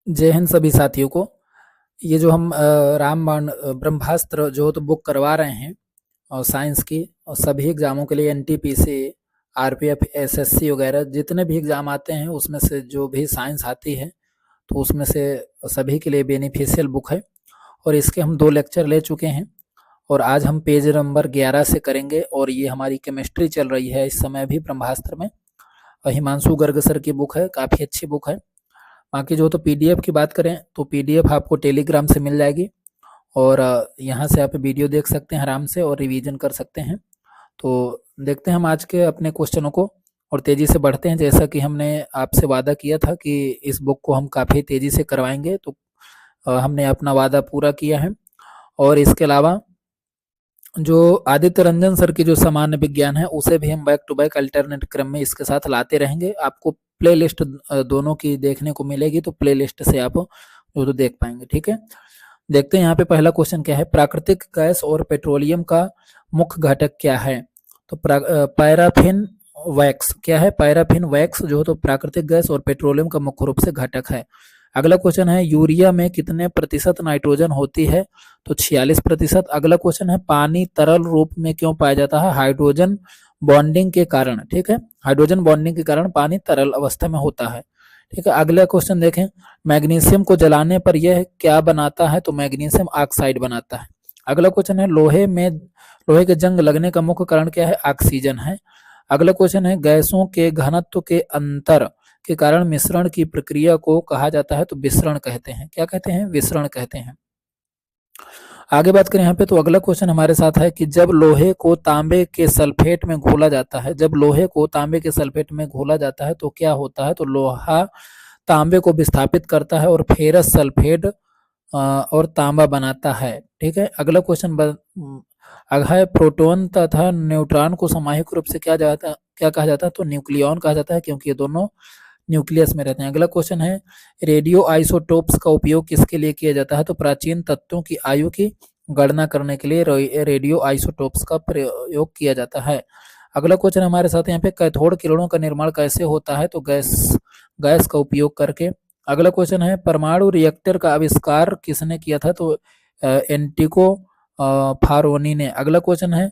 जय हिंद सभी साथियों को। ये जो हम रामबाण ब्रह्मास्त्र जो तो बुक करवा रहे हैं और साइंस की और सभी एग्जामों के लिए एनटीपीसी, आरपीएफ, एसएससी वगैरह जितने भी एग्जाम आते हैं उसमें से जो भी साइंस आती है तो उसमें से सभी के लिए बेनिफिशियल बुक है। और इसके हम 2 लेक्चर ले चुके हैं और आज हम पेज नंबर 11 से करेंगे। और ये हमारी केमिस्ट्री चल रही है इस समय भी ब्रह्मास्त्र में, और हिमांशु गर्ग सर की बुक है, काफ़ी अच्छी बुक है। बाकी जो तो पीडीएफ की बात करें तो पीडीएफ आपको टेलीग्राम से मिल जाएगी और यहाँ से आप वीडियो देख सकते हैं आराम से और रिवीजन कर सकते हैं। तो देखते हैं हम आज के अपने क्वेश्चनों को और तेज़ी से बढ़ते हैं। जैसा कि हमने आपसे वादा किया था कि इस बुक को हम काफ़ी तेज़ी से करवाएंगे, तो हमने अपना वादा पूरा किया है। और इसके अलावा जो आदित्य रंजन सर की जो सामान्य विज्ञान है उसे भी हम बैक टू बैक अल्टरनेट क्रम में इसके साथ लाते रहेंगे। आपको प्लेलिस्ट दोनों की देखने को मिलेगी, तो प्लेलिस्ट से आप जो तो देख पाएंगे। ठीक है, देखते हैं यहाँ पे पहला क्वेश्चन क्या है। प्राकृतिक गैस और पेट्रोलियम का मुख्य घटक क्या है? तो पैराफिन वैक्स क्या है? पैराफिन वैक्स जो तो प्राकृतिक गैस और पेट्रोलियम का मुख्य रूप से घटक है। अगला क्वेश्चन है यूरिया में कितने प्रतिशत नाइट्रोजन होती है? तो 46%। अगला क्वेश्चन है पानी तरल रूप में क्यों पाया जाता है? हाइड्रोजन बॉन्डिंग के कारण। ठीक है, हाइड्रोजन बॉन्डिंग के कारण पानी तरल अवस्था में होता है। ठीक है, अगला क्वेश्चन देखें। मैग्नीशियम को जलाने पर यह क्या बनाता है? तो मैग्नीशियम ऑक्साइड बनाता है। अगला क्वेश्चन है लोहे के जंग लगने का मुख्य कारण क्या है? ऑक्सीजन है। अगला क्वेश्चन है गैसों के घनत्व के अंतर के कारण मिश्रण की प्रक्रिया को कहा जाता है? तो विसरण कहते हैं। क्या कहते हैं? विसरण कहते हैं। आगे बात करें यहाँ पे, तो अगला क्वेश्चन हमारे साथ है कि जब लोहे को तांबे के सल्फेट में घोला जाता है, जब लोहे को तांबे के सल्फेट में घोला जाता है तो क्या होता है? तो लोहा तांबे को विस्थापित करता है और फेरस सल्फेट और तांबा बनाता है। ठीक है, अगला क्वेश्चन है प्रोटॉन तथा न्यूट्रॉन को सामान्यिक रूप से क्या कहा जाता है? तो न्यूक्लियॉन कहा जाता है, क्योंकि ये दोनों न्यूक्लियस में रहते हैं। अगला क्वेश्चन है रेडियो आइसोटोप्स का उपयोग किसके लिए किया जाता है? तो प्राचीन तत्वों की आयु की गणना करने के लिए रेडियो आइसोटोप्स का प्रयोग किया जाता है। अगला क्वेश्चन हमारे साथ यहाँ पे कैथोड किरणों का निर्माण कैसे होता है? तो गैस का उपयोग करके। अगला क्वेश्चन है परमाणु रिएक्टर का आविष्कार किसने किया था? तो एंटिको फारोनी ने। अगला क्वेश्चन है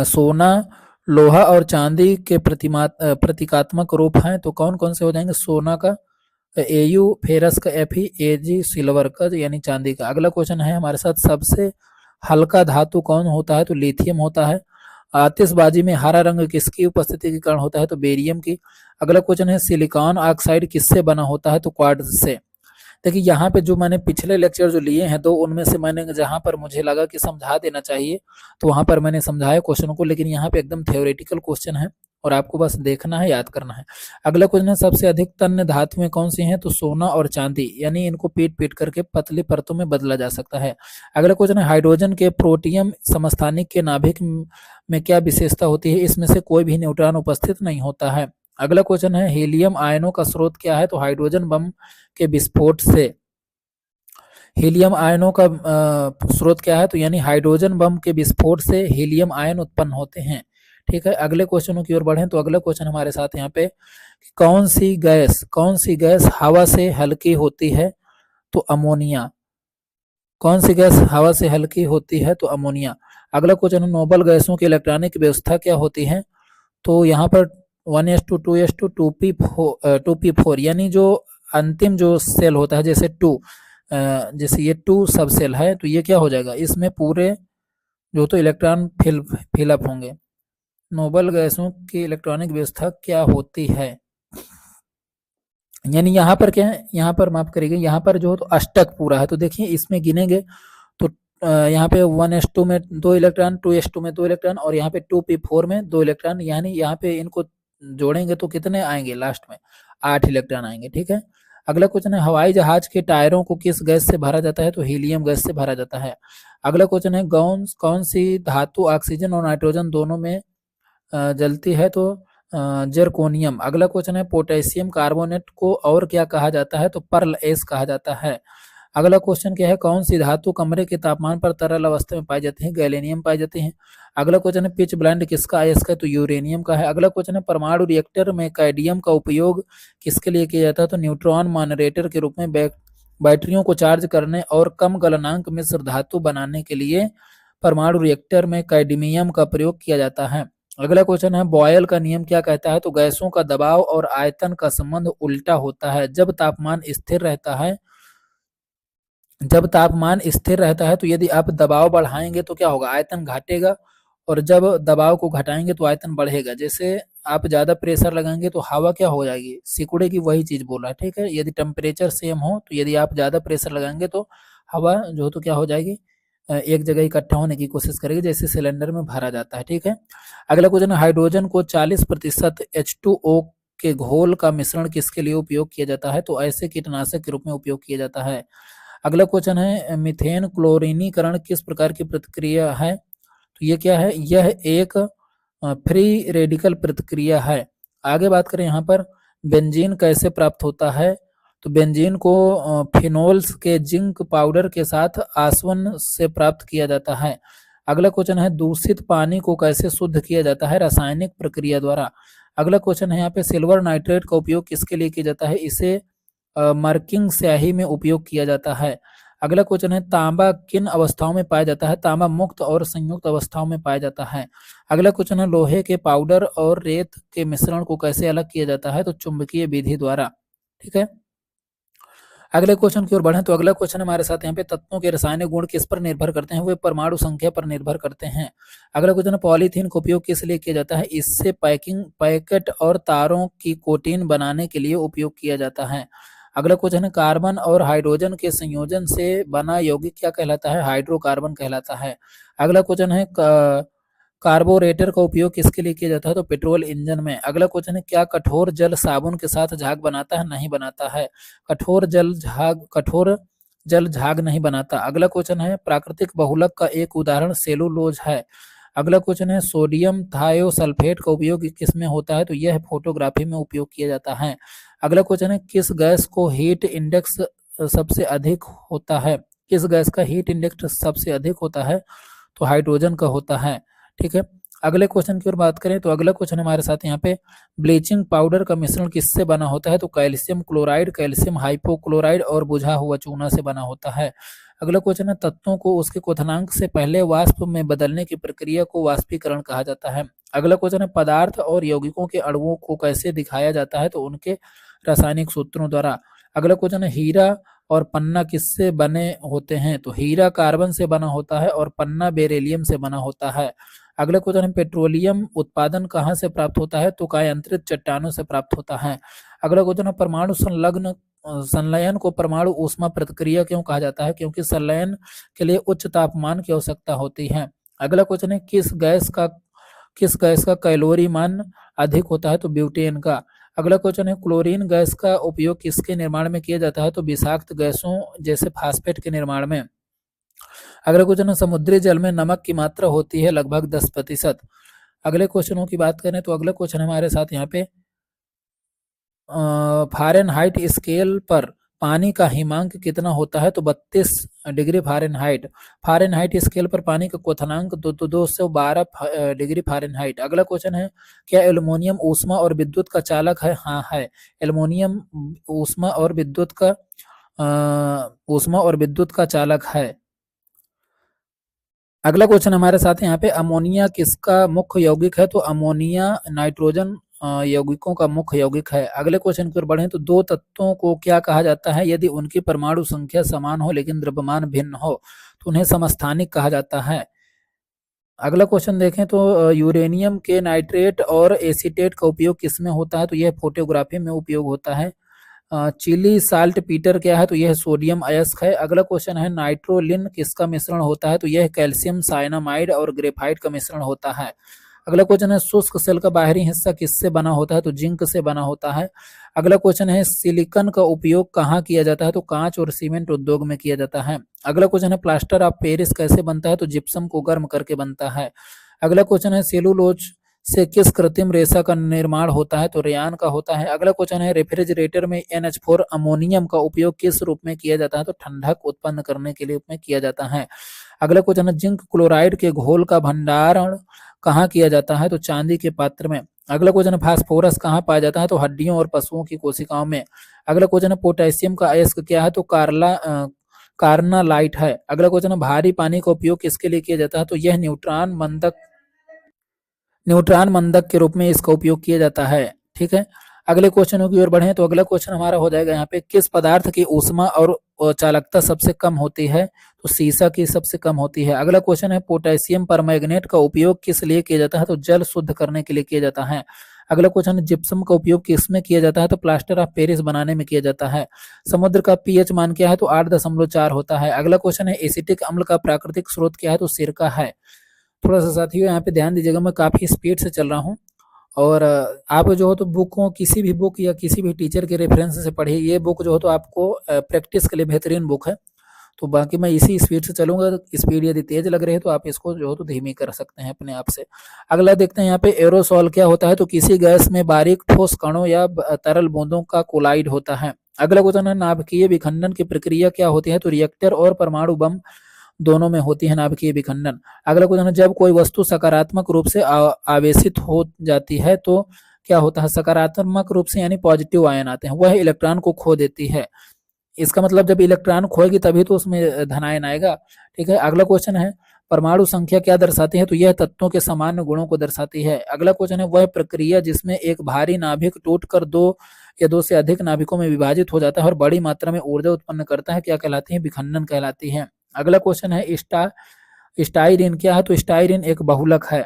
सोना, लोहा और चांदी के प्रतीकात्मक रूप हैं, तो कौन कौन से हो जाएंगे? सोना का Au, फेरस का Fe, Ag सिल्वर का यानी चांदी का। अगला क्वेश्चन है हमारे साथ सबसे हल्का धातु कौन होता है? तो लिथियम होता है। आतिशबाजी में हरा रंग किसकी उपस्थिति के कारण होता है? तो बेरियम की। अगला क्वेश्चन है सिलिकॉन ऑक्साइड किससे बना होता है? तो क्वार्ट्ज से। देखिए यहाँ पे जो मैंने पिछले लेक्चर जो लिए हैं, तो उनमें से मैंने जहाँ पर मुझे लगा कि समझा देना चाहिए तो वहाँ पर मैंने समझाया क्वेश्चन को, लेकिन यहाँ पे एकदम थ्योरेटिकल क्वेश्चन है और आपको बस देखना है, याद करना है। अगला क्वेश्चन है सबसे अधिक तन्य धातुएं कौन सी हैं? तो सोना और चांदी, यानी इनको पीट पीट करके पतली परतों में बदला जा सकता है। अगला क्वेश्चन है हाइड्रोजन के प्रोटियम समस्थानिक के नाभिक में क्या विशेषता होती है? इसमें से कोई भी न्यूट्रॉन उपस्थित नहीं होता है। अगला क्वेश्चन है हीलियम आयनों का स्रोत क्या है? तो हाइड्रोजन बम के विस्फोट से। हीलियम आयनों का स्रोत क्या है? तो यानी हाइड्रोजन बम के विस्फोट से हीलियम आयन उत्पन्न होते हैं। ठीक है, अगले क्वेश्चनों की ओर बढ़ें तो अगला क्वेश्चन हमारे साथ यहाँ पे कौन सी गैस हवा से हल्की होती है? तो अमोनिया। कौन सी गैस हवा से हल्की होती है? तो अमोनिया। अगला क्वेश्चन है नोबल गैसों की इलेक्ट्रॉनिक व्यवस्था क्या होती है? तो यहाँ पर 1s2 2s2 2p4 यानी जो अंतिम जो सेल होता है, जैसे ये 2 सब सेल है, तो ये क्या हो जाएगा? इसमें पूरे जो तो इलेक्ट्रॉन फिलअप होंगे। नोबल गैसों की इलेक्ट्रॉनिक व्यवस्था क्या होती है? यानी यहाँ पर क्या है? यहाँ पर माफ करिएगा, यहाँ पर जो तो अष्टक पूरा है, तो देखिए इसमें गिनेंगे तो यहाँ पे 1s2 में 2 इलेक्ट्रॉन, 2s2 में 2 इलेक्ट्रॉन और यहाँ पे 2p4 में 2 इलेक्ट्रॉन, यानी यहाँ पे इनको जोड़ेंगे तो कितने आएंगे? लास्ट में 8 इलेक्ट्रॉन आएंगे। ठीक है, अगला क्वेश्चन है हवाई जहाज के टायरों को किस गैस से भरा जाता है? तो हीलियम गैस से भरा जाता है। अगला क्वेश्चन है कौन सी धातु ऑक्सीजन और नाइट्रोजन दोनों में जलती है? तो जर्कोनियम। अगला क्वेश्चन है पोटेशियम कार्बोनेट को और क्या कहा जाता है? तो पर्ल एस कहा जाता है। अगला क्वेश्चन क्या है, कौन सी धातु कमरे के तापमान पर तरल अवस्था में पाई जाती है? गैलेनियम पाई जाती है। अगला क्वेश्चन है, पिच ब्लेंड किसका अयस्क है? तो यूरेनियम का है। अगला क्वेश्चन है, परमाणु रिएक्टर में कैडमियम का उपयोग किसके लिए किया जाता है? तो न्यूट्रॉन मॉडरेटर के रूप में बैटरियों को चार्ज करने और कम गलनांक मिश्र धातु बनाने के लिए परमाणु रिएक्टर में कैडमियम का प्रयोग किया जाता है। अगला क्वेश्चन है, बॉयल का नियम क्या कहता है? तो गैसों का दबाव और आयतन का संबंध उल्टा होता है। जब तापमान स्थिर रहता है तो यदि आप दबाव बढ़ाएंगे तो क्या होगा? आयतन घटेगा, और जब दबाव को घटाएंगे तो आयतन बढ़ेगा। जैसे आप ज्यादा प्रेशर लगाएंगे तो हवा क्या हो जाएगी? सिकुड़ेगी, वही चीज बोला है, ठीक है। यदि टेम्परेचर सेम हो तो यदि आप ज्यादा प्रेशर लगाएंगे तो हवा जो तो क्या हो जाएगी? एक जगह इकट्ठा होने की कोशिश करेगी, जैसे सिलेंडर में भरा जाता है, ठीक है। अगला क्वेश्चन है, हाइड्रोजन को 40% H2O के घोल का मिश्रण किसके लिए उपयोग किया जाता है? तो ऐसे कीटनाशक के रूप में उपयोग किया जाता है। अगला क्वेश्चन है, मीथेन क्लोरीनीकरण किस प्रकार की प्रतिक्रिया है? तो ये क्या है? यह एक फ्री रेडिकल प्रतिक्रिया है। आगे बात करें यहाँ पर, बेंजीन कैसे प्राप्त होता है? तो बेंजीन को फिनोल्स के जिंक पाउडर के साथ आसवन से प्राप्त किया जाता है। अगला क्वेश्चन है, दूषित पानी को कैसे शुद्ध किया जाता है? रासायनिक प्रक्रिया द्वारा। अगला क्वेश्चन है यहाँ पे, सिल्वर नाइट्रेट का उपयोग किसके लिए किया जाता है? इसे मार्किंग स्याही में उपयोग किया जाता है। अगला क्वेश्चन है, तांबा किन अवस्थाओं में पाया जाता है? तांबा मुक्त और संयुक्त अवस्थाओं में पाया जाता है। अगला क्वेश्चन है, लोहे के पाउडर और रेत के मिश्रण को कैसे अलग किया जाता है? तो चुंबकीय विधि द्वारा, ठीक है। अगले क्वेश्चन की ओर बढ़ें तो अगला क्वेश्चन हमारे साथ यहाँ पे, तत्वों के रासायनिक गुण किस पर निर्भर करते हैं? वे परमाणु संख्या पर निर्भर करते हैं। अगला क्वेश्चन है, पॉलीथीन का उपयोग किस लिए किया जाता है? इससे पैकेट और तारों की कोटिन बनाने के लिए उपयोग किया जाता है। अगला क्वेश्चन है, कार्बन और हाइड्रोजन के संयोजन से बना यौगिक क्या कहलाता है? हाइड्रोकार्बन कहलाता है। अगला क्वेश्चन है, कार्बोरेटर का उपयोग किसके लिए किया जाता है? तो पेट्रोल इंजन में। अगला क्वेश्चन है, क्या कठोर जल साबुन के साथ झाग बनाता है? नहीं बनाता है। कठोर जल झाग नहीं बनाता। अगला क्वेश्चन है, प्राकृतिक बहुलक का एक उदाहरण सेलुलोज है। अगला क्वेश्चन है, सोडियम थायोसल्फेट का उपयोग किस में होता है? तो यह फोटोग्राफी में उपयोग किया जाता है। अगला क्वेश्चन है, किस गैस को हीट इंडेक्स सबसे अधिक होता है? किस गैस का हीट इंडेक्स सबसे अधिक होता है? तो हाइड्रोजन का होता है, ठीक है। अगले क्वेश्चन की ओर बात करें तो अगला क्वेश्चन हमारे साथ यहाँ पे, ब्लीचिंग पाउडर का मिश्रण किससे बना होता है? तो कैल्शियम क्लोराइड, कैल्शियम हाइपोक्लोराइड और बुझा हुआ चूना से बना होता है। अगला क्वेश्चन है, तत्वों को उसके क्वथनांक से पहले वाष्प में बदलने की प्रक्रिया को वाष्पीकरण कहा जाता है। अगला क्वेश्चन है, पदार्थ और यौगिकों के अणुओं को कैसे दिखाया जाता है? तो उनके रासायनिक सूत्रों द्वारा। अगला क्वेश्चन है, हीरा और पन्ना किससे बने होते हैं? तो हीरा कार्बन से बना होता है और पन्ना बेरिलियम से बना होता है। अगला क्वेश्चन है, पेट्रोलियम उत्पादन कहाँ से प्राप्त होता है? तो कायांतरित चट्टानों से प्राप्त होता है। अगला क्वेश्चन है, परमाणु संलयन को परमाणु ऊष्मा प्रतिक्रिया क्यों कहा जाता है? क्योंकि संलयन के लिए उच्च तापमान की आवश्यकता होती है। अगला क्वेश्चन है, किस गैस का कैलोरी मान अधिक होता है? तो ब्यूटेन का। अगला क्वेश्चन है, क्लोरीन गैस का उपयोग किसके निर्माण में किया जाता है? तो विषाक्त गैसों जैसे फास्फेट के निर्माण में। अगला क्वेश्चन है, समुद्री जल में नमक की मात्रा होती है लगभग 10%। अगले क्वेश्चनों की बात करें तो अगला क्वेश्चन हमारे साथ यहाँ पे, फ़ारेनहाइट स्केल पर पानी का हिमांक कितना होता है? तो 32 डिग्री फ़ारेनहाइट। फ़ारेनहाइट स्केल पर पानी का क्वथनांक 212 डिग्री फ़ारेनहाइट। अगला क्वेश्चन है, क्या एल्युमिनियम ऊष्मा और विद्युत का चालक है? हाँ है। एल्युमिनियम ऊष्मा और विद्युत का चालक है। अगला क्वेश्चन हमारे साथ यहाँ पे, अमोनिया किसका मुख्य यौगिक है? तो अमोनिया नाइट्रोजन यौगिकों का मुख्य यौगिक है। अगले क्वेश्चन की ओर बढ़ें तो दो तत्वों को क्या कहा जाता है यदि उनकी परमाणु संख्या समान हो लेकिन द्रव्यमान भिन्न हो? तो उन्हें समस्थानिक कहा जाता है। अगला क्वेश्चन देखें तो यूरेनियम के नाइट्रेट और एसीटेट का उपयोग किसमें होता है? तो यह फोटोग्राफी में उपयोग होता है। चिली साल्ट पीटर क्या है? तो यह सोडियम अयस्क है। अगला क्वेश्चन है, नाइट्रोलिन किसका मिश्रण होता है? तो यह कैल्शियम साइनामाइड और ग्रेफाइट का मिश्रण होता है। अगला क्वेश्चन है, शुष्क सेल का बाहरी हिस्सा किससे बना होता है? तो जिंक से बना होता है। अगला क्वेश्चन है, सिलिकॉन का उपयोग कहाँ किया जाता है? तो कांच और सीमेंट उद्योग में किया जाता है। अगला क्वेश्चन है, प्लास्टर ऑफ पेरिस कैसे बनता है? तो जिप्सम को गर्म करके बनता है। अगला क्वेश्चन है, से किस कृत्रिम रेशा का निर्माण होता है? तो रेयान का होता है। अगला क्वेश्चन है रेफ्रिजरेटर में NH4 अमोनियम का उपयोग किस रूप में किया जाता है? तो ठंडक उत्पन्न करने के लिए उपयोग किया जाता है। अगला क्वेश्चन है जिंक क्लोराइड के घोल का भंडारण कहाँ किया जाता है? तो चांदी के पात्र में। अगला क्वेश्चन है फास्फोरस कहाँ पाया जाता है? तो हड्डियों और पशुओं की कोशिकाओं में। अगला क्वेश्चन है पोटेशियम का अयस्क क्या है? तो कार्नालाइट है। अगला क्वेश्चन है भारी पानी का उपयोग किसके लिए किया जाता है? तो यह न्यूट्रॉन मंदक के रूप में इसका उपयोग किया जाता है। ठीक है, अगले क्वेश्चनों की ओर बढ़े तो अगला क्वेश्चन हमारा हो जाएगा यहाँ पे किस पदार्थ की ऊष्मा और चालकता सबसे कम होती है? तो सीसा की सबसे कम होती है। अगला क्वेश्चन है पोटेशियम परमैंगनेट का उपयोग किस लिए किया जाता है? तो जल शुद्ध करने के लिए किया जाता है। अगला क्वेश्चन है जिप्सम का उपयोग किस में किया जाता है? तो प्लास्टर ऑफ पेरिस बनाने में किया जाता है। समुद्र का पीएच मान क्या है? तो 8.4 होता है। अगला क्वेश्चन है एसिटिक अम्ल का प्राकृतिक स्रोत क्या है? तो सिरका है। थोड़ा सा साथियों यहाँ पे ध्यान दीजिएगा, मैं काफी स्पीड से चल रहा हूँ और आप जो हो तो बुक को किसी भी बुक या किसी भी टीचर के रेफरेंस से पढ़िए। ये बुक जो हो तो आपको प्रैक्टिस के लिए बेहतरीन बुक है। तो बाकी मैं इसी स्पीड से चलूंगा। स्पीड यदि तेज लग रही है तो आप इसको जो हो तो धीमी कर सकते हैं अपने आप से। अगला देखते हैं यहाँ पे एरोसॉल क्या होता है? तो किसी गैस में बारीक ठोस कणों या तरल बूंदों का कोलाइड होता है। अगला क्वेश्चन है नाभिकीय विखंडन की प्रक्रिया क्या होती है? तो रिएक्टर और परमाणु बम दोनों में होती है नाभिकीय विखंडन। अगला क्वेश्चन है जब कोई वस्तु सकारात्मक रूप से आवेशित हो जाती है तो क्या होता है? सकारात्मक रूप से यानी पॉजिटिव आयन आते हैं, वह इलेक्ट्रॉन को खो देती है। इसका मतलब जब इलेक्ट्रॉन खोएगी तभी तो उसमें धन आयन आएगा। ठीक है, अगला क्वेश्चन है परमाणु संख्या क्या दर्शाती है? तो यह तत्वों के सामान्य गुणों को दर्शाती है। अगला क्वेश्चन है वह प्रक्रिया जिसमें एक भारी नाभिक टूटकर दो या दो से अधिक नाभिकों में विभाजित हो जाता है और बड़ी मात्रा में ऊर्जा उत्पन्न करता है, क्या कहलाती है? विखंडन कहलाती है। अगला क्वेश्चन है स्टाइरिन क्या है? तो स्टाइरिन एक बहुलक है।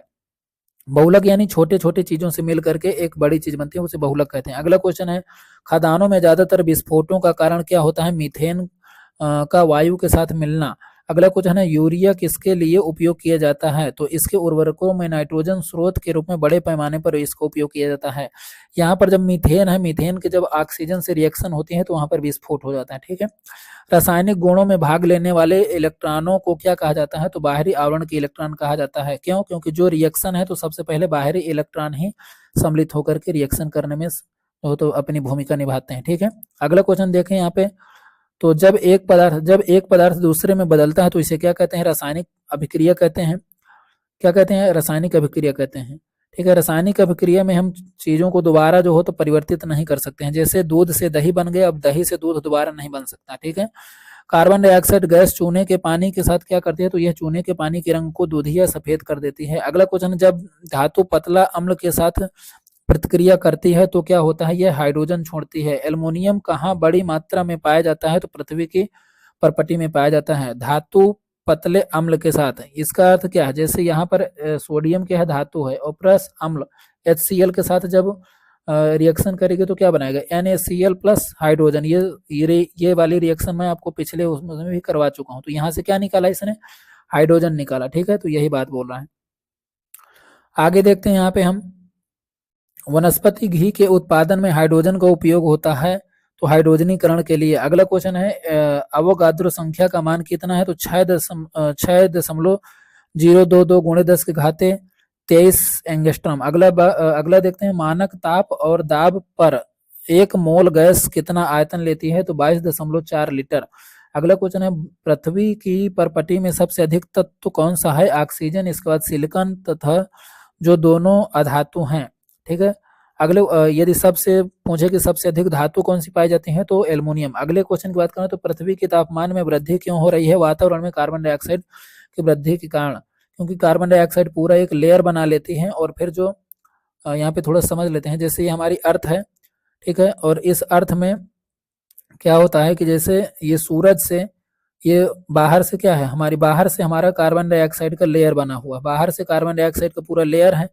बहुलक यानी छोटे छोटे चीजों से मिल करके एक बड़ी चीज बनती है, उसे बहुलक कहते हैं। अगला क्वेश्चन है खदानों में ज्यादातर विस्फोटों का कारण क्या होता है? मीथेन का वायु के साथ मिलना। अगला क्वेश्चन है यूरिया किसके लिए उपयोग किया जाता है? तो इसके उर्वरकों में नाइट्रोजन स्रोत के रूप में बड़े पैमाने पर इसका उपयोग किया जाता है। यहाँ पर जब मीथेन है, मीथेन के जब ऑक्सीजन से रिएक्शन होती है तो वहां पर विस्फोट हो जाता है। ठीक है, रासायनिक गुणों में भाग लेने वाले इलेक्ट्रॉनों को क्या कहा जाता है? तो बाहरी आवरण के इलेक्ट्रॉन कहा जाता है। क्यों? क्योंकि जो रिएक्शन है तो सबसे पहले बाहरी इलेक्ट्रॉन ही सम्मिलित होकर के रिएक्शन करने में तो अपनी भूमिका निभाते हैं। ठीक है, अगला क्वेश्चन देखें यहाँ पे तो जब एक पदार्थ दूसरे में बदलता है तो इसे क्या कहते हैं? रासायनिक अभिक्रिया कहते हैं। क्या कहते हैं? रासायनिक अभिक्रिया कहते हैं। ठीक है, रासायनिक अभिक्रिया में हम चीजों को दोबारा जो हो तो परिवर्तित नहीं कर सकते हैं। जैसे दूध से दही बन गया, अब दही से दूध दोबारा नहीं बन सकता। ठीक है, कार्बन डाइऑक्साइड गैस चूने के पानी के साथ क्या करती है? तो यह चूने के पानी के रंग को दूधिया सफेद कर देती है। अगला क्वेश्चन, जब धातु पतला अम्ल के साथ प्रतिक्रिया करती है तो क्या होता है? यह हाइड्रोजन छोड़ती है। एल्युमिनियम कहाँ बड़ी मात्रा में पाया जाता है? तो पृथ्वी की परपटी में पाया जाता है। धातु पतले अम्ल के साथ, इसका अर्थ क्या है? जैसे यहाँ पर सोडियम क्या है? धातु है और प्लस अम्ल HCl के साथ जब रिएक्शन करेगी तो क्या बनाएगा? NaCl plus hydrogen. ये वाली रिएक्शन मैं आपको पिछले उसमें भी करवा चुका हूँ। तो यहाँ से क्या निकाला इसने? हाइड्रोजन निकाला। ठीक है, तो यही बात बोल रहा है। आगे देखते हैं यहाँ पे हम वनस्पति घी के उत्पादन में हाइड्रोजन का उपयोग होता है तो हाइड्रोजनीकरण के लिए। अगला क्वेश्चन है अवोगाद्रो संख्या का मान कितना है? तो 6.022 गुणे 10 के घाते 23 एंगस्ट्रॉम। अगला देखते हैं मानक ताप और दाब पर 1 मोल गैस कितना आयतन लेती है? तो 22.4 लीटर। अगला क्वेश्चन है पृथ्वी की परपटी में सबसे अधिक तत्व कौन सा है? ऑक्सीजन, इसके बाद सिलिकॉन तथा जो दोनों अधातु हैं। ठीक है, अगले यदि सबसे पूछे कि सबसे अधिक धातु कौन सी पाई जाती है? तो एल्युमिनियम। अगले क्वेश्चन की बात करें तो पृथ्वी के तापमान में वृद्धि क्यों हो रही है? वातावरण में कार्बन डाइऑक्साइड की वृद्धि के कारण। क्योंकि कार्बन डाइऑक्साइड पूरा एक लेयर बना लेती है और फिर जो यहाँ पे थोड़ा समझ लेते हैं, जैसे ये हमारी अर्थ है। ठीक है, और इस अर्थ में क्या होता है कि जैसे ये सूरज से ये बाहर से क्या है? बाहर से हमारा कार्बन डाइऑक्साइड का लेयर बना हुआ, बाहर से कार्बन डाइऑक्साइड का पूरा लेयर है।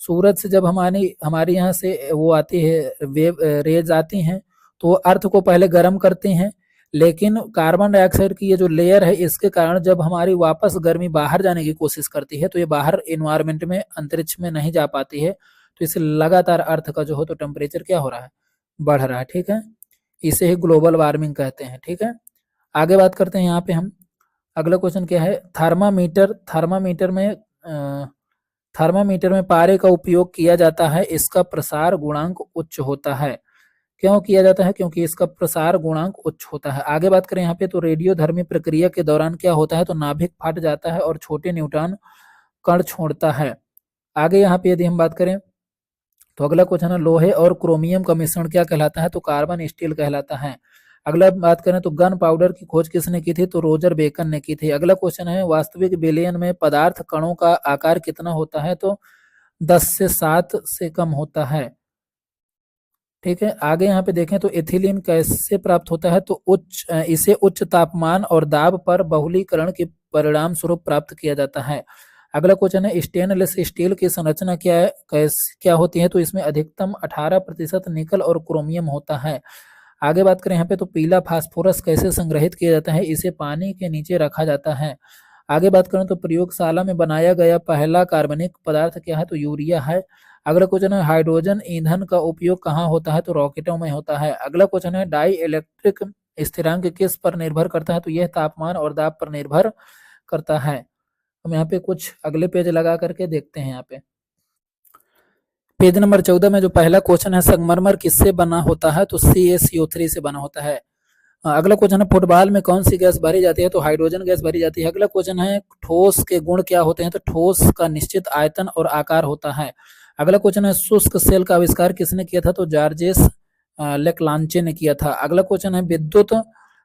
सूरज से जब हमारी यहाँ से वो आती है, वेव रेज आती हैं तो वो अर्थ को पहले गर्म करती हैं, लेकिन कार्बन डाइऑक्साइड की ये जो लेयर है इसके कारण जब हमारी वापस गर्मी बाहर जाने की कोशिश करती है तो ये बाहर इन्वायरमेंट में, अंतरिक्ष में नहीं जा पाती है। तो इससे लगातार अर्थ का जो हो तो टेम्परेचर क्या हो रहा है? बढ़ रहा है। ठीक है, इसे ही ग्लोबल वार्मिंग कहते हैं। ठीक है, आगे बात करते हैं यहाँ पे हम। अगला क्वेश्चन क्या है? थर्मामीटर में थर्मामीटर में पारे का उपयोग किया जाता है, इसका प्रसार गुणांक उच्च होता है। क्यों किया जाता है? क्योंकि इसका प्रसार गुणांक उच्च होता है। आगे बात करें यहाँ पे तो रेडियोधर्मी प्रक्रिया के दौरान क्या होता है? तो नाभिक फट जाता है और छोटे न्यूट्रॉन कण छोड़ता है। आगे यहाँ पे यदि हम बात करें तो अगला क्वेश्चन है, लोहे और क्रोमियम का मिश्रण क्या कहलाता है? तो कार्बन स्टील कहलाता है। अगला बात करें तो गन पाउडर की खोज किसने की थी? तो रोजर बेकन ने की थी। अगला क्वेश्चन है, वास्तविक विलयन में पदार्थ कणों का आकार कितना होता है? तो 10 से 7 से कम होता है। ठीक है, आगे यहाँ पे देखें तो एथिलीन कैसे प्राप्त होता है? तो इसे उच्च तापमान और दाब पर बहुलीकरण के परिणाम स्वरूप प्राप्त किया जाता है। अगला क्वेश्चन है, स्टेनलेस स्टील की संरचना क्या है, क्या होती है? तो इसमें अधिकतम 18% निकल और क्रोमियम होता है। आगे बात करें यहाँ पे तो पीला फास्फोरस कैसे संग्रहित किया जाता है? इसे पानी के नीचे रखा जाता है। आगे बात करें तो प्रयोगशाला में बनाया गया पहला कार्बनिक पदार्थ क्या है? तो यूरिया है। अगला क्वेश्चन है, हाइड्रोजन ईंधन का उपयोग कहाँ होता है? तो रॉकेटों में होता है। अगला क्वेश्चन है, डाई इलेक्ट्रिक स्थिरांक किस पर निर्भर करता है? तो यह तापमान और दाब पर निर्भर करता है। हम यहाँ पे कुछ अगले पेज लगा करके देखते हैं। यहाँ पे पेज नंबर 14 में जो पहला क्वेश्चन है, संगमरमर किससे बना होता है? तो CaCO3 से बना होता है। अगला क्वेश्चन है, फुटबॉल में कौन सी गैस भरी जाती है? तो हाइड्रोजन गैस भरी जाती है। अगला क्वेश्चन है, ठोस के गुण क्या होते हैं? तो ठोस का निश्चित आयतन और आकार होता है। अगला क्वेश्चन है, शुष्क सेल का आविष्कार किसने किया था? तो जॉर्जेस लेक्लांचे ने किया था। अगला क्वेश्चन है, विद्युत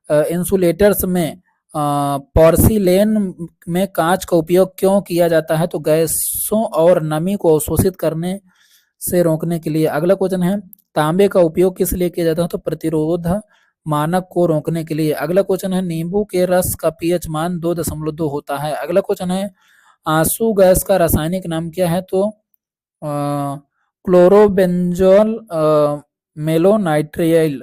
इंसुलेटर्स में पोर्सिलेन में कांच का उपयोग क्यों किया जाता है? तो गैसों और नमी को अवशोषित करने से रोकने के लिए। अगला क्वेश्चन है, तांबे का उपयोग किस लिए किया जाता है? तो प्रतिरोध मानक को रोकने के लिए। अगला क्वेश्चन है, नींबू के रस का pH मान 2.2 होता है। अगला क्वेश्चन है, आंसू गैस का रासायनिक नाम क्या है? तो क्लोरोबेंजोल मेलोनाइट्रियल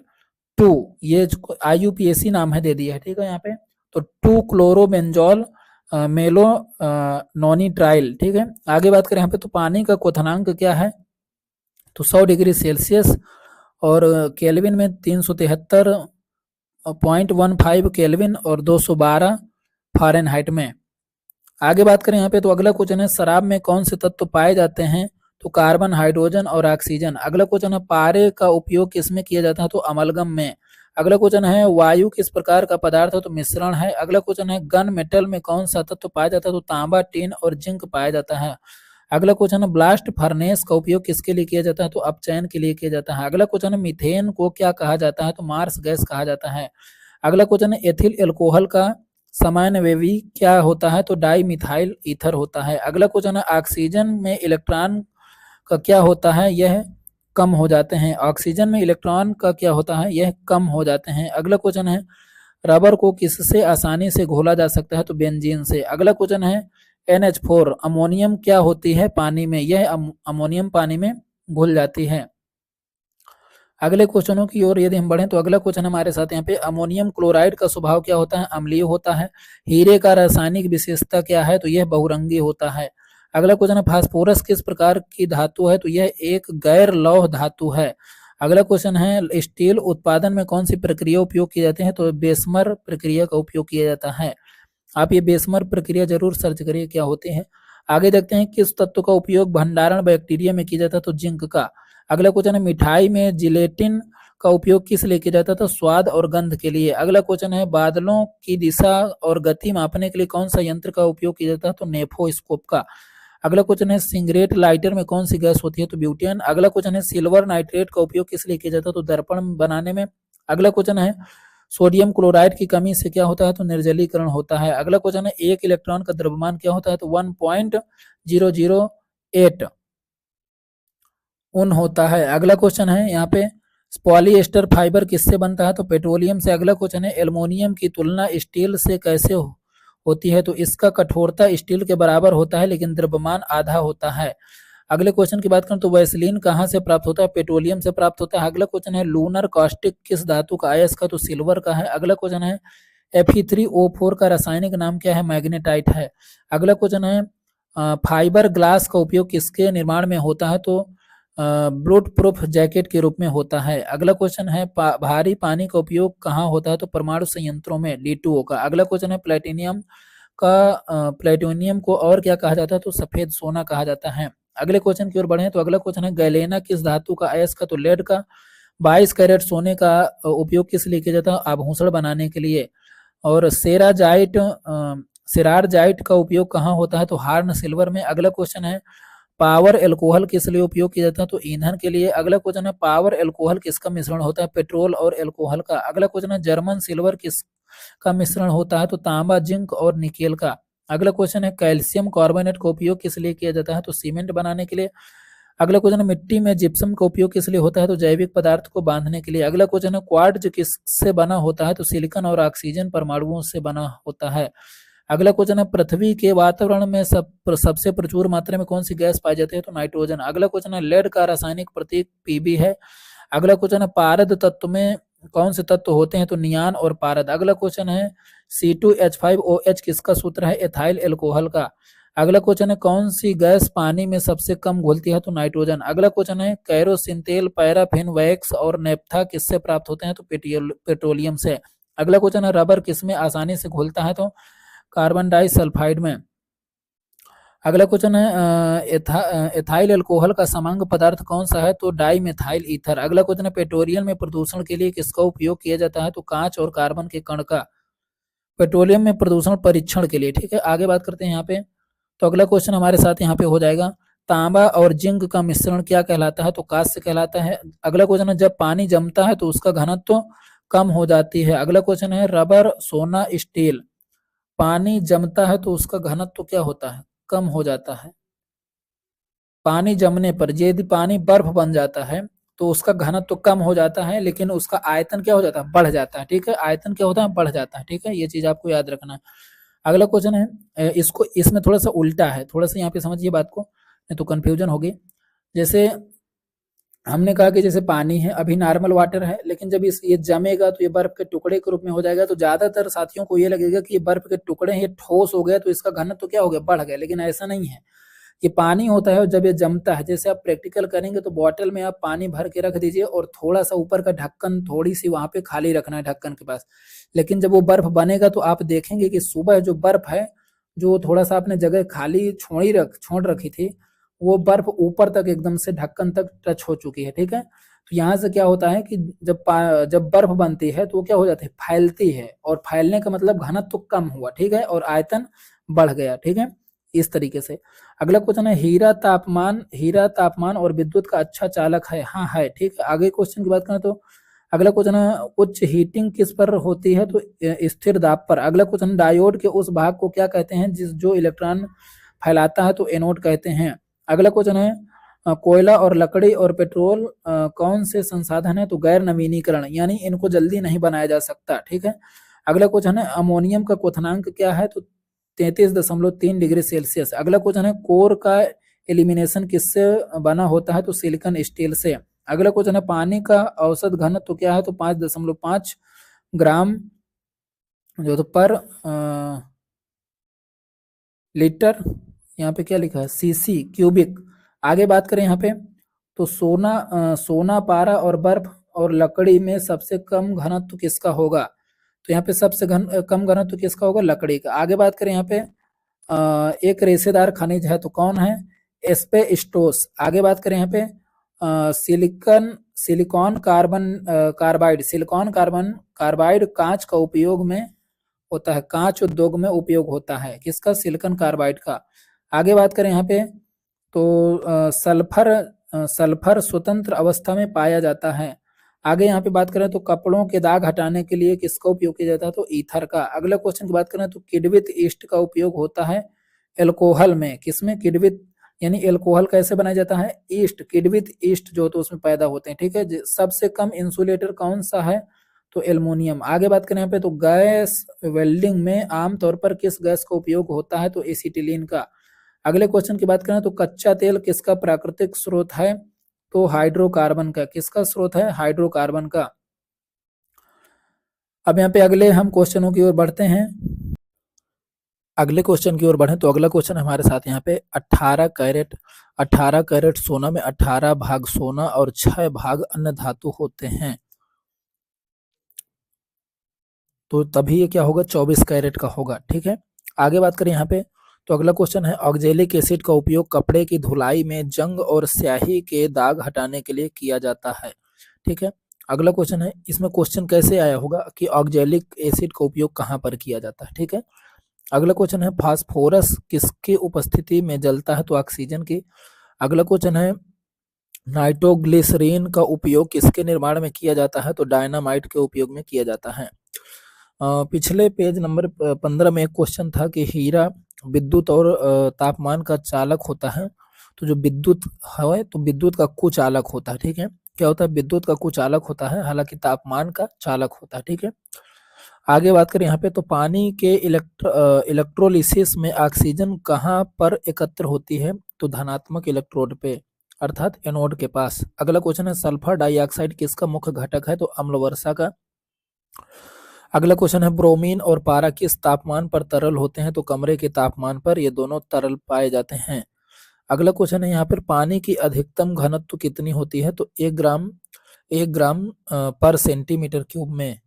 2, ये IUPAC नाम है, दे दिया है। ठीक है, यहाँ पे तो 2 क्लोरोबेंजोल मेलो नॉनिट्राइल। ठीक है, आगे बात करें यहाँ पे तो पानी का क्वथनांक क्या है? तो 100 डिग्री सेल्सियस और केल्विन में 373.15 केल्विन और 212 फ़ारेनहाइट में। आगे बात करें यहाँ पे तो अगला क्वेश्चन है, शराब में कौन से तत्व पाए जाते हैं? तो कार्बन, हाइड्रोजन और ऑक्सीजन। अगला क्वेश्चन है, पारे का उपयोग किसमें किया जाता है? तो अमलगम में। अगला क्वेश्चन है, वायु किस प्रकार का पदार्थ है? तो मिश्रण है। अगला क्वेश्चन है, गन मेटल में कौन सा तत्व पाया जाता है? तो तांबा, टिन और जिंक पाया जाता है। अगला क्वेश्चन है, ब्लास्ट फर्नेस का उपयोग किसके लिए किया जाता है? तो अपचयन के लिए किया जाता है। अगला क्वेश्चन है, मीथेन को क्या कहा जाता है? तो मार्स गैस कहा जाता है। अगला क्वेश्चन है, एथिल एल्कोहल का समानवेवी क्या होता है? तो डाई मिथाइल ईथर होता है। अगला क्वेश्चन है, ऑक्सीजन में इलेक्ट्रॉन का क्या होता है? यह कम हो जाते हैं। ऑक्सीजन में इलेक्ट्रॉन का क्या होता है? यह कम हो जाते हैं। अगला क्वेश्चन है, रबर को किससे आसानी से घोला जा सकता है? तो बेंजीन से। अगला क्वेश्चन है, NH4 अमोनियम क्या होती है पानी में? यह अमोनियम पानी में घुल जाती है। अगले क्वेश्चनों की ओर यदि हम बढ़ें तो अगला क्वेश्चन हमारे साथ यहाँ पे, अमोनियम क्लोराइड का स्वभाव क्या होता है? अम्लीय होता है। हीरे का रासायनिक विशेषता क्या है? तो यह बहुरंगी होता है। अगला क्वेश्चन है, फास्फोरस किस प्रकार की धातु है? तो यह एक गैर लौह धातु है। अगला क्वेश्चन है, स्टील उत्पादन में कौन सी प्रक्रिया उपयोग की जाती है? तो बेसमर प्रक्रिया का उपयोग किया जाता है। आप ये बेसमर प्रक्रिया जरूर सर्च करिए क्या होती है। आगे देखते हैं, किस तत्व का उपयोग भंडारण बैक्टीरिया में किया जाता है? तो जिंक का। अगला क्वेश्चन है, मिठाई में जिलेटिन का उपयोग किस लिए किया जाता था? स्वाद और गंध के लिए। अगला क्वेश्चन है, बादलों की दिशा और गति मापने के लिए कौन सा यंत्र का उपयोग किया जाता है? तो नेफोस्कोप का। अगला क्वेश्चन है, सिगरेट लाइटर में कौन सी गैस होती है? तो ब्यूटेन। अगला क्वेश्चन है, सिल्वर नाइट्रेट का उपयोग किस लिए किया जाता है? तो दर्पण बनाने में। अगला क्वेश्चन है, सोडियम क्लोराइड की कमी से क्या होता है? तो निर्जलीकरण होता है। अगला क्वेश्चन है, एक इलेक्ट्रॉन का द्रव्यमान क्या होता है? तो 1.008 उन होता है। अगला क्वेश्चन है यहाँ पे, पॉलीएस्टर फाइबर किससे बनता है? तो पेट्रोलियम से। अगला क्वेश्चन है, एल्युमिनियम की तुलना स्टील से कैसे होती है? तो इसका कठोरता स्टील के बराबर होता है लेकिन द्रव्यमान आधा होता है। अगले क्वेश्चन की बात करें तो वैसलीन कहाँ से प्राप्त होता है? पेट्रोलियम से प्राप्त होता है। अगला क्वेश्चन है, लूनर कॉस्टिक किस धातु का अयस्क? तो सिल्वर का है। अगला क्वेश्चन है, Fe3O4 का रासायनिक नाम क्या है? मैग्नेटाइट है। अगला क्वेश्चन है, फाइबर ग्लास का उपयोग किसके निर्माण में होता है? तो ब्लूट प्रूफ जैकेट के रूप में होता है। अगला क्वेश्चन है, भारी पानी का उपयोग कहाँ होता है? तो परमाणु संयंत्रों में, D2O का। अगला क्वेश्चन है, प्लेटिनियम का प्लेटोनियम को और क्या कहा जाता है, तो सफेद सोना कहा जाता है। अगले क्वेश्चन की ओर बढ़े तो अगला क्वेश्चन है गैलेना किस धातु का, अयस्क का तो लेड का। 22 कैरेट सोने का उपयोग किस लिए किया जाता है, आभूषण बनाने के लिए। और सेरारजाइट का उपयोग कहाँ होता है, तो हार्न सिल्वर में। अगला क्वेश्चन है पावर एल्कोहल किस लिए उपयोग किया जाता है, तो ईंधन के लिए। अगला क्वेश्चन है पावर एल्कोहल किसका मिश्रण होता है, पेट्रोल और एल्कोहल का। अगला क्वेश्चन है जर्मन सिल्वर किस का मिश्रण होता है, तो तांबा, जिंक और निकेल का। अगला क्वेश्चन है कैल्शियम कार्बोनेट का उपयोग किस लिए किया जाता है, तो सीमेंट बनाने के लिए। अगला क्वेश्चन है मिट्टी में जिप्सम का उपयोग किस लिए होता है, तो जैविक पदार्थ को बांधने के लिए। अगला क्वेश्चन है क्वार्ट्ज किससे बना होता है, तो सिलिकॉन और ऑक्सीजन परमाणुओं से बना होता है। अगला क्वेश्चन है पृथ्वी के वातावरण में सबसे प्रचुर मात्रा में कौन सी गैस पाई जाती है, तो नाइट्रोजन। अगला क्वेश्चन है लेड का रासायनिक प्रतीक पीबी है। अगला क्वेश्चन है पारद तत्व में कौन से तत्व होते हैं, तो नियान और पारद। अगला क्वेश्चन है C2H5OH किसका सूत्र है, एथाइल एल्कोहल का। अगला क्वेश्चन है कौन सी गैस पानी में सबसे कम घुलती है, तो नाइट्रोजन। अगला क्वेश्चन है कैरोसिन तेल, पैराफिन, वैक्स और नेप्था किससे प्राप्त होते हैं, तो पेट्रोलियम से। अगला क्वेश्चन है रबर किसमें आसानी से घुलता है, तो कार्बन डाइसल्फाइड में। अगला क्वेश्चन है एथाइल अल्कोहल का समांग पदार्थ कौन सा है, तो डाई मेथाइल ईथर। अगला क्वेश्चन है पेट्रोलियम में प्रदूषण के लिए किसका उपयोग किया जाता है, तो कांच और कार्बन के कण का। पेट्रोलियम में प्रदूषण परीक्षण के लिए, ठीक है। आगे बात करते हैं यहाँ पे, तो अगला क्वेश्चन हमारे साथ यहाँ पे हो जाएगा तांबा और जिंक का मिश्रण क्या कहलाता है, तो कांस्य कहलाता है। अगला क्वेश्चन है जब पानी जमता है तो उसका घनत्व कम हो जाती है। अगला क्वेश्चन है रबर, सोना, स्टील पानी जमता है तो उसका घनत्व क्या होता है, कम हो जाता है। पानी जमने पर यदि पानी बर्फ बन जाता है तो उसका घनत्व कम हो जाता है, लेकिन उसका आयतन क्या हो जाता है, बढ़ जाता है, ठीक है। आयतन क्या होता है, बढ़ जाता है, ठीक है। ये चीज आपको याद रखना है। अगला क्वेश्चन है इसको इसमें थोड़ा सा उल्टा है, थोड़ा सा यहाँ पे समझिए बात को, नहीं तो कंफ्यूजन होगी। जैसे हमने कहा कि जैसे पानी है, अभी नॉर्मल वाटर है, लेकिन जब ये जमेगा तो ये बर्फ के टुकड़े के रूप में हो जाएगा, तो ज्यादातर साथियों को ये लगेगा कि ये बर्फ के टुकड़े हैं, ये ठोस हो गया तो इसका घनत्व तो क्या हो गया, बढ़ गया। लेकिन ऐसा नहीं है। ये पानी होता है और जब ये जमता है, जैसे आप प्रैक्टिकल करेंगे तो बॉटल में आप पानी भर के रख दीजिए और थोड़ा सा ऊपर का ढक्कन थोड़ी सी वहां पे खाली रखना है ढक्कन के पास। लेकिन जब वो बर्फ बनेगा तो आप देखेंगे कि सुबह जो बर्फ है, जो थोड़ा सा आपने जगह खाली छोड़ रखी थी, वो बर्फ ऊपर तक एकदम से ढक्कन तक टच हो चुकी है, ठीक है। तो यहाँ से क्या होता है कि जब बर्फ बनती है तो वो क्या हो जाती है, फैलती है, और फैलने का मतलब घनत्व तो कम हुआ, ठीक है, और आयतन बढ़ गया, ठीक है, इस तरीके से। अगला क्वेश्चन है हीरा तापमान और विद्युत का अच्छा चालक है, हाँ है, ठीक है। आगे क्वेश्चन की बात करें तो अगला क्वेश्चन है उच्च हीटिंग किस पर होती है, तो स्थिर दाब पर। अगला क्वेश्चन डायोड के उस भाग को क्या कहते हैं जो इलेक्ट्रॉन फैलाता है, तो एनोड कहते हैं। अगला क्वेश्चन है कोयला और लकड़ी और पेट्रोल कौन से संसाधन है, तो गैर नवीनीकरण, यानी इनको जल्दी नहीं बनाया जा सकता, ठीक है। अगला क्वेश्चन है अमोनियम का क्वथनांक क्या है, तो 33.3 डिग्री सेल्सियस। अगला क्वेश्चन है कोर का एलिमिनेशन किससे बना होता है, तो सिलिकॉन स्टील से। अगला क्वेश्चन है पानी का औसत घनत्व तो क्या है, तो 5.5 ग्राम जो तो पर लीटर, यहाँ पे क्या लिखा है, सीसी क्यूबिक। आगे बात करें यहाँ पे तो सोना, पारा और बर्फ और लकड़ी में सबसे कम घनत्व किसका होगा, तो यहाँ पे सबसे कम घनत्व किसका होगा, लकड़ी का। आगे बात करें यहाँ पे एक रेशेदार खनिज है तो कौन है, एस्बेस्टोस। आगे बात करें यहाँ पे सिलिकॉन कार्बाइड कांच का उपयोग में होता है, कांच उद्योग में उपयोग होता है, किसका, सिलिकॉन कार्बाइड का। आगे बात करें यहाँ पे तो सल्फर स्वतंत्र अवस्था में पाया जाता है। आगे यहाँ पे बात करें तो कपड़ों के दाग हटाने के लिए किसका उपयोग किया जाता है, तो ईथर का। अगला क्वेश्चन की बात करें तो किडवित ईस्ट का उपयोग होता है एल्कोहल में, किसमें, किडवित, यानी एल्कोहल कैसे बनाया जाता है, किडवित ईस्ट जो तो उसमें पैदा होते हैं, ठीक है। सबसे कम इंसुलेटर कौन सा है, तो एल्युमिनियम। आगे बात करें यहाँ पे तो गैस वेल्डिंग में आमतौर पर किस गैस का उपयोग होता है, तो एसिटिलीन का। अगले क्वेश्चन की बात करें तो कच्चा तेल किसका प्राकृतिक स्रोत है, तो हाइड्रोकार्बन का, किसका स्रोत है, हाइड्रोकार्बन का। अब यहाँ पे अगले हम क्वेश्चनों की ओर बढ़ते हैं। अगले क्वेश्चन की ओर बढ़े तो अगला क्वेश्चन हमारे साथ यहाँ पे 18 कैरेट सोना में 18 भाग सोना और 6 भाग अन्य धातु होते हैं, तो तभी ये क्या होगा, 24 कैरेट का होगा, ठीक है। आगे बात करें यहाँ पे, तो अगला क्वेश्चन है ऑक्जेलिक एसिड का उपयोग कपड़े की धुलाई में जंग और स्याही के दाग हटाने के लिए किया जाता है। ठीक है, अगला क्वेश्चन है, इसमें क्वेश्चन कैसे आया होगा कि ऑक्जेलिक एसिड का उपयोग कहाँ पर किया जाता है। ठीक है, अगला क्वेश्चन है फास्फोरस किसकी उपस्थिति में जलता है, तो ऑक्सीजन की। अगला क्वेश्चन है नाइट्रोग्लिसरीन का उपयोग किसके निर्माण में किया जाता है, तो डायनामाइट के उपयोग में किया जाता है। पिछले पेज नंबर 15 में एक क्वेश्चन था कि हीरा विद्युत और तापमान का चालक होता है। तो जो विद्युत है तो विद्युत का कुचालक होता है। ठीक है, क्या होता है, विद्युत का कुचालक होता है, हालांकि तापमान का चालक होता है। ठीक है, आगे बात करें यहाँ पे, तो पानी के इलेक्ट्रोलिसिस में ऑक्सीजन कहाँ पर एकत्र होती है, तो धनात्मक इलेक्ट्रोड पे, अर्थात एनोड के पास। अगला क्वेश्चन है सल्फर डाइऑक्साइड किसका मुख्य घटक है, तो अम्ल वर्षा का। अगला क्वेश्चन है ब्रोमीन और पारा किस तापमान पर तरल होते हैं, तो कमरे के तापमान पर ये दोनों तरल पाए जाते हैं। अगला क्वेश्चन है यहाँ पर पानी की अधिकतम घनत्व कितनी होती है, तो 1 ग्राम पर सेंटीमीटर क्यूब में।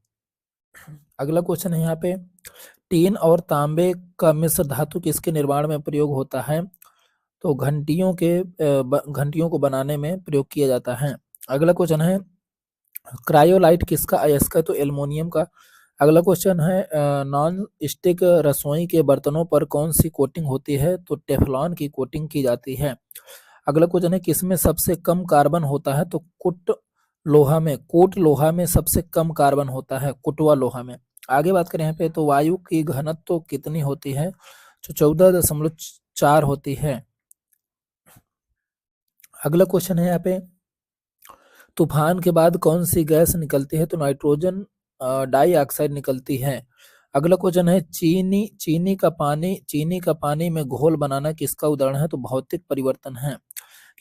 अगला क्वेश्चन है यहाँ पे टीन और तांबे का मिश्र धातु किसके निर्माण में प्रयोग होता है, तो घंटियों को बनाने में प्रयोग किया जाता है। अगला क्वेश्चन है क्रायोलाइट किसका अयस्क है, तो एल्युमिनियम का। अगला क्वेश्चन है नॉन स्टिक रसोई के बर्तनों पर कौन सी कोटिंग होती है, तो टेफलॉन की कोटिंग की जाती है। अगला क्वेश्चन है किसमें सबसे कम कार्बन होता है, तो कूट लोहा में सबसे कम कार्बन होता है, कुटवा लोहा में। आगे बात करें यहाँ पे, तो वायु की घनत्व कितनी होती है, तो 14.4 होती है। अगला क्वेश्चन है यहाँ पे तूफान के बाद कौन सी गैस निकलती है, तो नाइट्रोजन डाइऑक्साइड निकलती है। अगला क्वेश्चन है चीनी का पानी में घोल बनाना किसका उदाहरण है, तो भौतिक परिवर्तन है,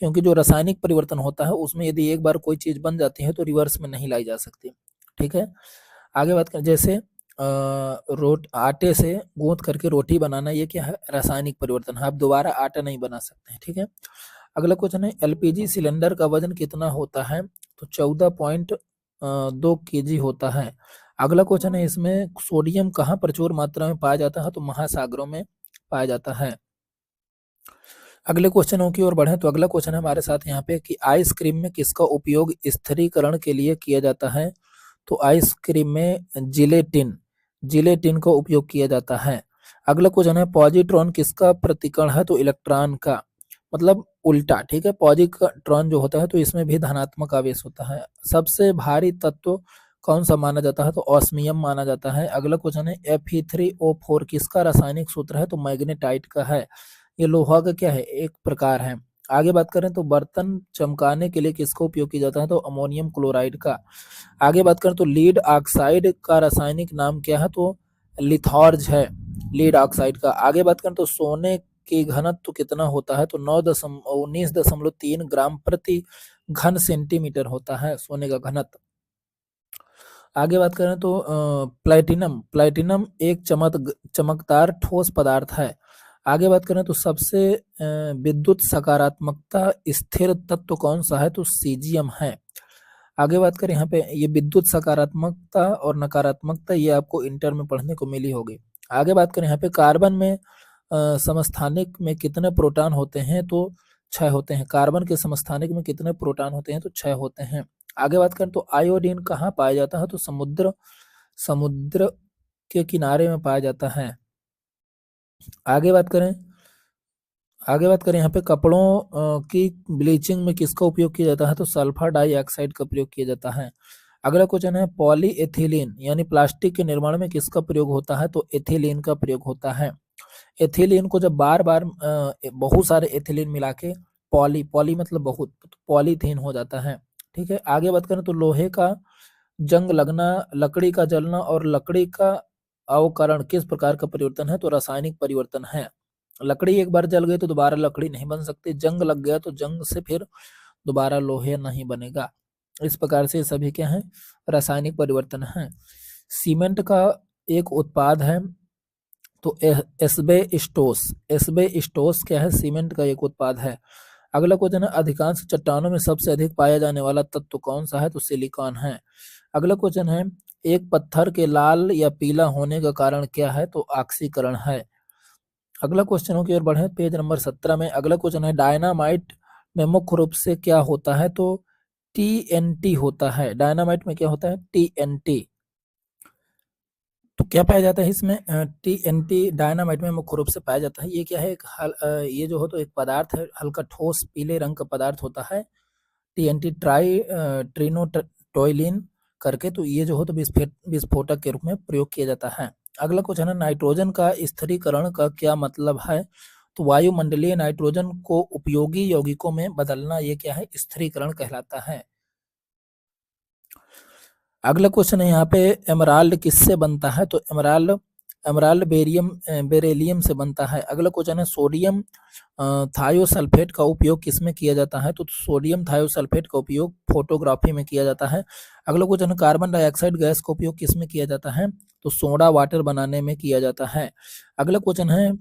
क्योंकि जो रासायनिक परिवर्तन होता है उसमें यदि एक बार कोई चीज बन जाती है तो रिवर्स में नहीं लाई जा सकती। ठीक है, आगे बात करें, जैसे आटे से गूंथ करके रोटी बनाना, ये क्या है, रासायनिक परिवर्तन है, आप दोबारा आटा नहीं बना सकते हैं। ठीक है, अगला क्वेश्चन है एलपीजी सिलेंडर का वजन कितना होता है, तो 14.2 केजी होता है। अगला क्वेश्चन है इसमें सोडियम कहाँ प्रचुर मात्रा में पाया जाता है, तो महासागरों में पाया जाता है। अगले क्वेश्चनों की ओर बढ़ें, तो अगला क्वेश्चन है हमारे साथ यहाँ पे कि आइसक्रीम में किसका उपयोग स्थिरीकरण के लिए किया जाता है, तो आइसक्रीम में जिलेटिन का उपयोग किया जाता है। अगला क्वेश्चन है पॉजिट्रॉन किसका प्रतिकरण है, तो इलेक्ट्रॉन का, मतलब उल्टा। ठीक है, पॉजिट्रॉन जो होता है तो इसमें भी धनात्मक आवेश होता है। सबसे भारी तत्व कौन सा माना जाता है, तो ऑस्मियम माना जाता है। अगला क्वेश्चन है Fe3O4 किसका रासायनिक सूत्र है, तो मैग्नेटाइट का है, ये लोहा का क्या है, एक प्रकार है। आगे बात करें तो बर्तन चमकाने के लिए किसका उपयोग किया जाता है, तो अमोनियम क्लोराइड का। आगे बात करें तो लीड ऑक्साइड का रासायनिक नाम क्या है, तो लिथॉर्ज है लीड ऑक्साइड का। आगे बात करें तो सोने की घनत्व तो कितना होता है, तो 19.3 ग्राम प्रति घन सेंटीमीटर होता है सोने का घनत्व। आगे बात करें तो प्लेटिनम एक चमकदार ठोस पदार्थ है। आगे बात करें तो सबसे विद्युत सकारात्मकता स्थिर तत्व कौन सा है, तो सीजियम है। आगे बात करें यहाँ पे, ये विद्युत सकारात्मकता और नकारात्मकता ये आपको इंटर में पढ़ने को मिली होगी। आगे बात करें यहाँ पे कार्बन में समस्थानिक में कितने प्रोटॉन होते हैं, तो 6 होते हैं। कार्बन के समस्थानिक में कितने प्रोटॉन होते हैं, तो 6 होते हैं। आगे बात करें तो आयोडीन कहाँ पाया जाता है, तो समुद्र के किनारे में पाया जाता है। आगे बात करें यहाँ पे कपड़ों की ब्लीचिंग में किसका उपयोग किया जाता है, तो सल्फर डाइऑक्साइड का प्रयोग किया जाता है। अगला क्वेश्चन है पॉलीएथिलीन यानी प्लास्टिक के निर्माण में किसका प्रयोग होता है, तो एथिलीन का प्रयोग होता है। एथिलीन को जब बार बार बहुत सारे एथिलीन मिला के पॉली मतलब बहुत, तो पॉलीथीन हो जाता है। ठीक है, आगे बात करें तो लोहे का जंग लगना, लकड़ी का जलना और लकड़ी का अवकरण किस प्रकार का परिवर्तन है, तो रासायनिक परिवर्तन है। लकड़ी एक बार जल गई तो दोबारा लकड़ी नहीं बन सकती, जंग लग गया तो जंग से फिर दोबारा लोहे नहीं बनेगा। इस प्रकार से सभी क्या है, रासायनिक परिवर्तन है। सीमेंट का एक उत्पाद है तो एस्बेस्टोस क्या है, सीमेंट का एक उत्पाद है। अगला क्वेश्चन है अधिकांश चट्टानों में सबसे अधिक पाया जाने वाला तत्व कौन सा है, तो सिलिकॉन है। अगला क्वेश्चन है एक पत्थर के लाल या पीला होने का कारण क्या है, तो ऑक्सीकरण है। अगला क्वेश्चनों की ओर बढ़े, पेज नंबर 17 में अगला क्वेश्चन है, डायनामाइट में मुख्य रूप से क्या होता है? तो टीएनटी होता है। डायनामाइट में क्या होता है? टीएनटी। तो क्या पाया जाता है इसमें? टीएनटी डायनामाइट में मुख्य रूप से पाया जाता है। ये क्या है? ये जो हो तो एक पदार्थ है, हल्का ठोस पीले रंग का पदार्थ होता है, टीएनटी ट्रिनोटोइलिन करके। तो ये जो हो तो विस्फोटक के रूप में प्रयोग किया जाता है। अगला क्वेश्चन है, नाइट्रोजन का स्थिरीकरण का क्या मतलब है? तो वायुमंडलीय नाइट्रोजन को उपयोगी यौगिकों में बदलना, ये क्या है? स्थिरीकरण कहलाता है। अगला क्वेश्चन है यहाँ पे, एमराल्ड किससे बनता है? तो एमराल्ड एमराल्ड बेरेलियम से बनता है। अगला क्वेश्चन है, सोडियम थायोसल्फेट का उपयोग किसमें किया जाता है? तो सोडियम थायोसल्फेट का उपयोग फोटोग्राफी में किया जाता है। अगला क्वेश्चन है, कार्बन डाइऑक्साइड गैस का उपयोग किसमें किया जाता है? तो सोडा वाटर बनाने में किया जाता है। अगला क्वेश्चन है,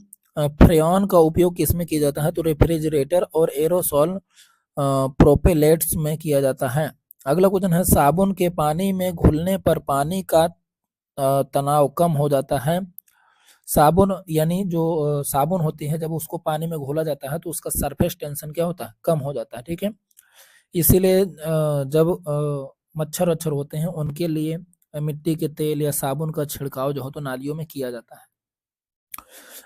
फ्रेयॉन का उपयोग किसमें किया जाता है? तो रेफ्रिजरेटर और एरोसॉल प्रोपेलेट्स में किया जाता है। अगला क्वेश्चन है, साबुन के पानी में घुलने पर पानी का तनाव कम हो जाता है। साबुन यानी जो साबुन होती है, जब उसको पानी में घोला जाता है तो उसका सरफेस टेंशन क्या होता है? कम हो जाता है। ठीक है, इसीलिए जब मच्छर वच्छर होते हैं उनके लिए मिट्टी के तेल या साबुन का छिड़काव जो हो तो नालियों में किया जाता है।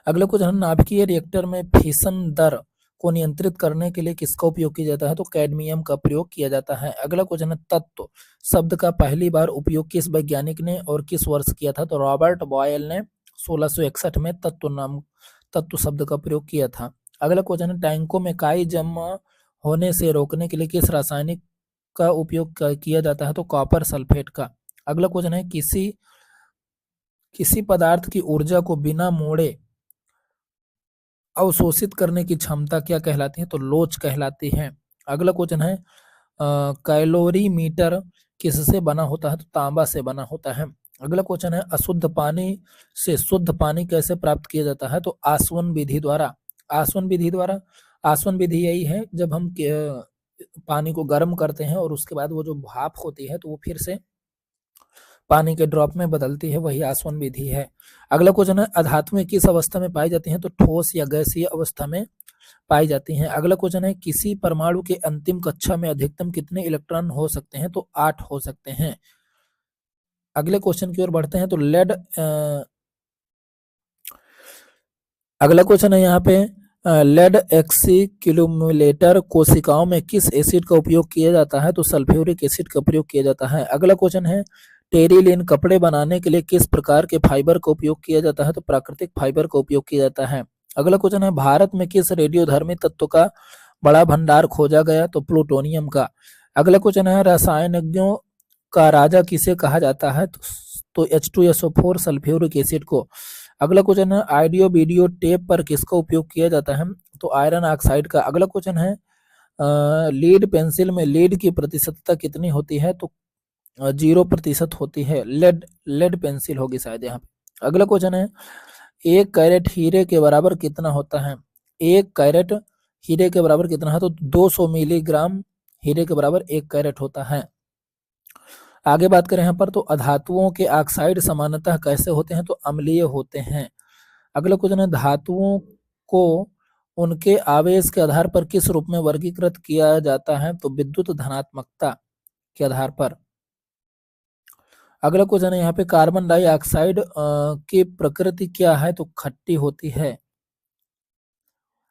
अगला क्वेश्चन, नाभिकीय रिएक्टर में फिशन दर को नियंत्रित करने के लिए किसका उपयोग किया जाता है? तो कैडमियम का प्रयोग किया जाता है। अगला क्वेश्चन है, तत्व शब्द का पहली बार उपयोग किस वैज्ञानिक ने और किस वर्ष किया था? तो रॉबर्ट बॉयल ने 1661 में तत्व शब्द का प्रयोग किया था। अगला क्वेश्चन है, टैंकों में काई जमा होने से रोकने के लिए किस रासायनिक का उपयोग किया जाता है? तो कॉपर सल्फेट का। अगला क्वेश्चन है, किसी पदार्थ की ऊर्जा को बिना मोड़े अवशोषित करने की क्षमता क्या कहलाती है? तो लोच कहलाती है। अगला क्वेश्चन है, कैलोरीमीटर किससे बना होता है? तो तांबा से बना होता है। अगला क्वेश्चन है, अशुद्ध पानी से शुद्ध पानी कैसे प्राप्त किया जाता है? तो आसवन विधि द्वारा। आसवन विधि द्वारा, आसवन विधि यही है जब हम पानी को गर्म करते हैं और उसके बाद वो जो भाप होती है तो वो फिर से पानी के ड्रॉप में बदलती है, वही आसवन विधि है। अगला क्वेश्चन है, अधातुएं किस अवस्था में पाई जाती हैं? तो ठोस या गैसीय अवस्था में पाई जाती हैं। अगला क्वेश्चन है, किसी परमाणु के अंतिम कक्षा में अधिकतम कितने इलेक्ट्रॉन हो सकते हैं? तो 8 हो सकते हैं। अगले क्वेश्चन की ओर बढ़ते हैं, तो अगला क्वेश्चन है यहाँ पे, लेड एक्सीक्यूमुलेटर कोशिकाओं में किस एसिड का उपयोग किया जाता है? तो सल्फ्यूरिक एसिड का प्रयोग किया जाता है। अगला क्वेश्चन है, टेरिलिन कपड़े बनाने के लिए किस प्रकार के फाइबर का उपयोग किया जाता है? तो प्राकृतिक फाइबर का उपयोग किया जाता है। अगला क्वेश्चन है, भारत में किस रेडियोधर्मी तत्व का बड़ा भंडार खोजा गया? तो प्लूटोनियम का। अगला क्वेश्चन है, रसायनज्ञों का राजा किसे कहा जाता है? तो H2SO4 सल्फ्यूरिक एसिड को। अगला क्वेश्चन है, ऑडियो वीडियो टेप पर किसका उपयोग किया जाता है? तो आयरन ऑक्साइड का। अगला क्वेश्चन है, लीड पेंसिल में लीड की प्रतिशतता कितनी होती है? तो 0% होती है। लेड लेड पेंसिल होगी शायद यहाँ पे। अगला क्वेश्चन है, 1 कैरेट हीरे के बराबर कितना होता है? 1 कैरेट हीरे के बराबर कितना है? तो 200 मिलीग्राम हीरे के बराबर 1 कैरेट होता है। आगे बात करें यहाँ पर, तो अधातुओं के ऑक्साइड सामान्यतः कैसे होते हैं? तो अम्लीय होते हैं। अगला क्वेश्चन है, धातुओं को उनके आवेश के आधार पर किस रूप में वर्गीकृत किया जाता है? तो विद्युत धनात्मकता के आधार पर। अगला क्वेश्चन है यहाँ पे, कार्बन डाइऑक्साइड की प्रकृति क्या है? तो खट्टी होती है।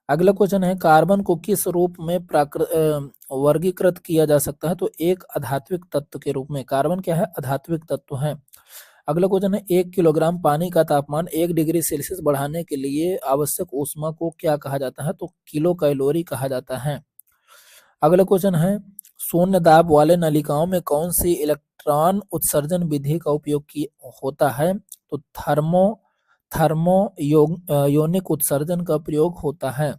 अगला क्वेश्चन है, कार्बन को किस रूप में वर्गीकृत किया जा सकता है? तो एक अधात्विक तत्व के रूप में। कार्बन क्या है? अधात्विक तत्व है। अगला क्वेश्चन है, 1 किलोग्राम पानी का तापमान 1 डिग्री सेल्सियस बढ़ाने के लिए आवश्यक ऊष्मा को क्या कहा जाता है? तो किलो कैलोरी कहा जाता है। अगला क्वेश्चन है, शून्य दाब वाले नलिकाओं में कौन सी इलेक्ट्रॉन उत्सर्जन विधि का उपयोग होता है? तो थर्मोयोनिक उत्सर्जन का प्रयोग होता है।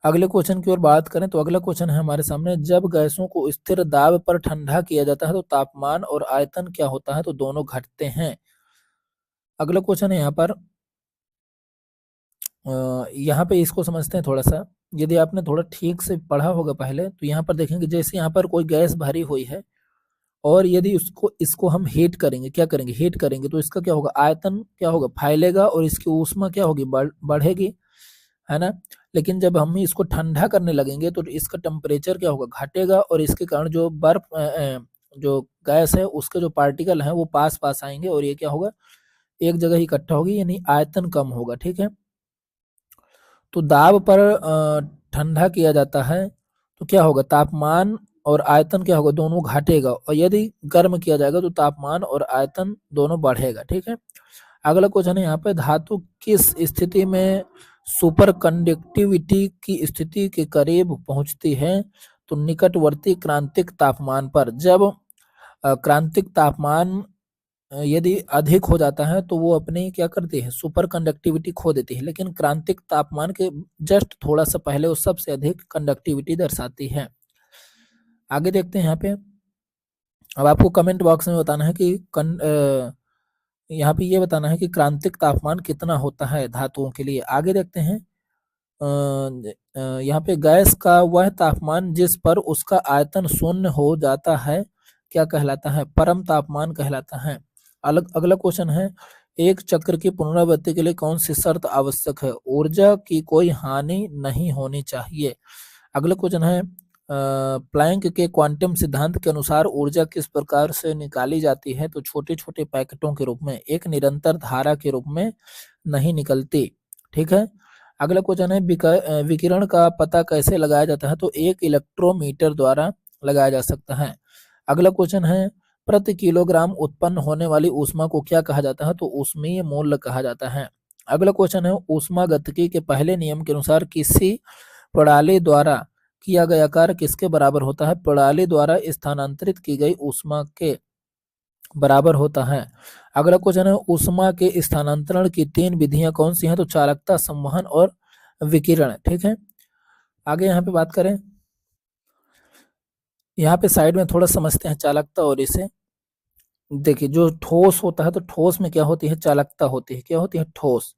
अगले क्वेश्चन की ओर बात करें, तो अगला क्वेश्चन है हमारे सामने, जब गैसों को स्थिर दाब पर ठंडा किया जाता है तो तापमान और आयतन क्या होता है? तो दोनों घटते हैं। अगला क्वेश्चन है यहाँ पे इसको समझते हैं थोड़ा सा। यदि आपने थोड़ा ठीक से पढ़ा होगा पहले, तो यहाँ पर देखेंगे जैसे यहाँ पर कोई गैस भरी हुई है और यदि इसको हम हीट करेंगे, क्या करेंगे, हीट करेंगे, तो इसका क्या होगा, आयतन क्या होगा, फैलेगा और इसकी ऊष्मा क्या होगी, बढ़ेगी, है ना। लेकिन जब हम इसको ठंडा करने लगेंगे तो इसका टेम्परेचर क्या होगा, घटेगा, और इसके कारण जो बर्फ जो गैस है उसके जो पार्टिकल हैं वो पास पास आएंगे और ये क्या होगा, एक जगह इकट्ठा होगी, यानी आयतन कम होगा। ठीक है, तो दाब पर ठंडा किया जाता है तो क्या होगा, तापमान और आयतन क्या होगा, दोनों घटेगा, और यदि गर्म किया जाएगा तो तापमान और आयतन दोनों बढ़ेगा। ठीक है, अगला क्वेश्चन है यहाँ पे, धातु किस स्थिति में सुपर कंडक्टिविटी की स्थिति के करीब पहुंचती है, तो निकटवर्ती क्रांतिक तापमान पर। जब क्रांतिक तापमान यदि अधिक हो जाता है तो वो अपनी क्या करती है, सुपर कंडक्टिविटी खो देती है, लेकिन क्रांतिक तापमान के जस्ट थोड़ा सा पहले वो सबसे अधिक कंडक्टिविटी दर्शाती है। आगे देखते हैं यहाँ पे, अब आपको कमेंट बॉक्स में बताना है कि यहाँ पे ये बताना है कि क्रांतिक तापमान कितना होता है धातुओं के लिए। आगे देखते हैं, यहाँ पे गैस का वह तापमान जिस पर उसका आयतन शून्य हो जाता है क्या कहलाता है, परम तापमान कहलाता है। अगला क्वेश्चन है, एक चक्र की पुनरावृत्ति के लिए कौन सी शर्त आवश्यक है, ऊर्जा की कोई हानि नहीं होनी चाहिए। अगला क्वेश्चन है, प्लैंक के क्वांटम सिद्धांत के अनुसार ऊर्जा किस प्रकार से निकाली जाती है, तो छोटे छोटे पैकेटों के रूप में, एक निरंतर धारा के रूप में नहीं निकलती। ठीक है, अगला क्वेश्चन है, विकिरण का पता कैसे लगाया जाता है, तो एक इलेक्ट्रोमीटर द्वारा लगाया जा सकता है। अगला क्वेश्चन है, प्रति किलोग्राम उत्पन्न होने वाली ऊष्मा को क्या कहा जाता है, तो ऊष्मीय मूल्य कहा जाता है। अगला क्वेश्चन है, ऊष्मागतिकी के पहले नियम के अनुसार किसी प्रणाली द्वारा किया गया कार्य किसके बराबर होता है, प्रणाली द्वारा स्थानांतरित की गई ऊष्मा के बराबर होता है। अगला क्वेश्चन है, ऊष्मा के स्थानांतरण की 3 विधियां कौन सी हैं, तो चालकता, संवहन और विकिरण। ठीक है, आगे यहाँ पे बात करें, यहाँ पे साइड में थोड़ा समझते हैं चालकता, और इसे देखिए, जो ठोस होता है तो ठोस में क्या होती है, चालकता होती है, क्या होती है, ठोस,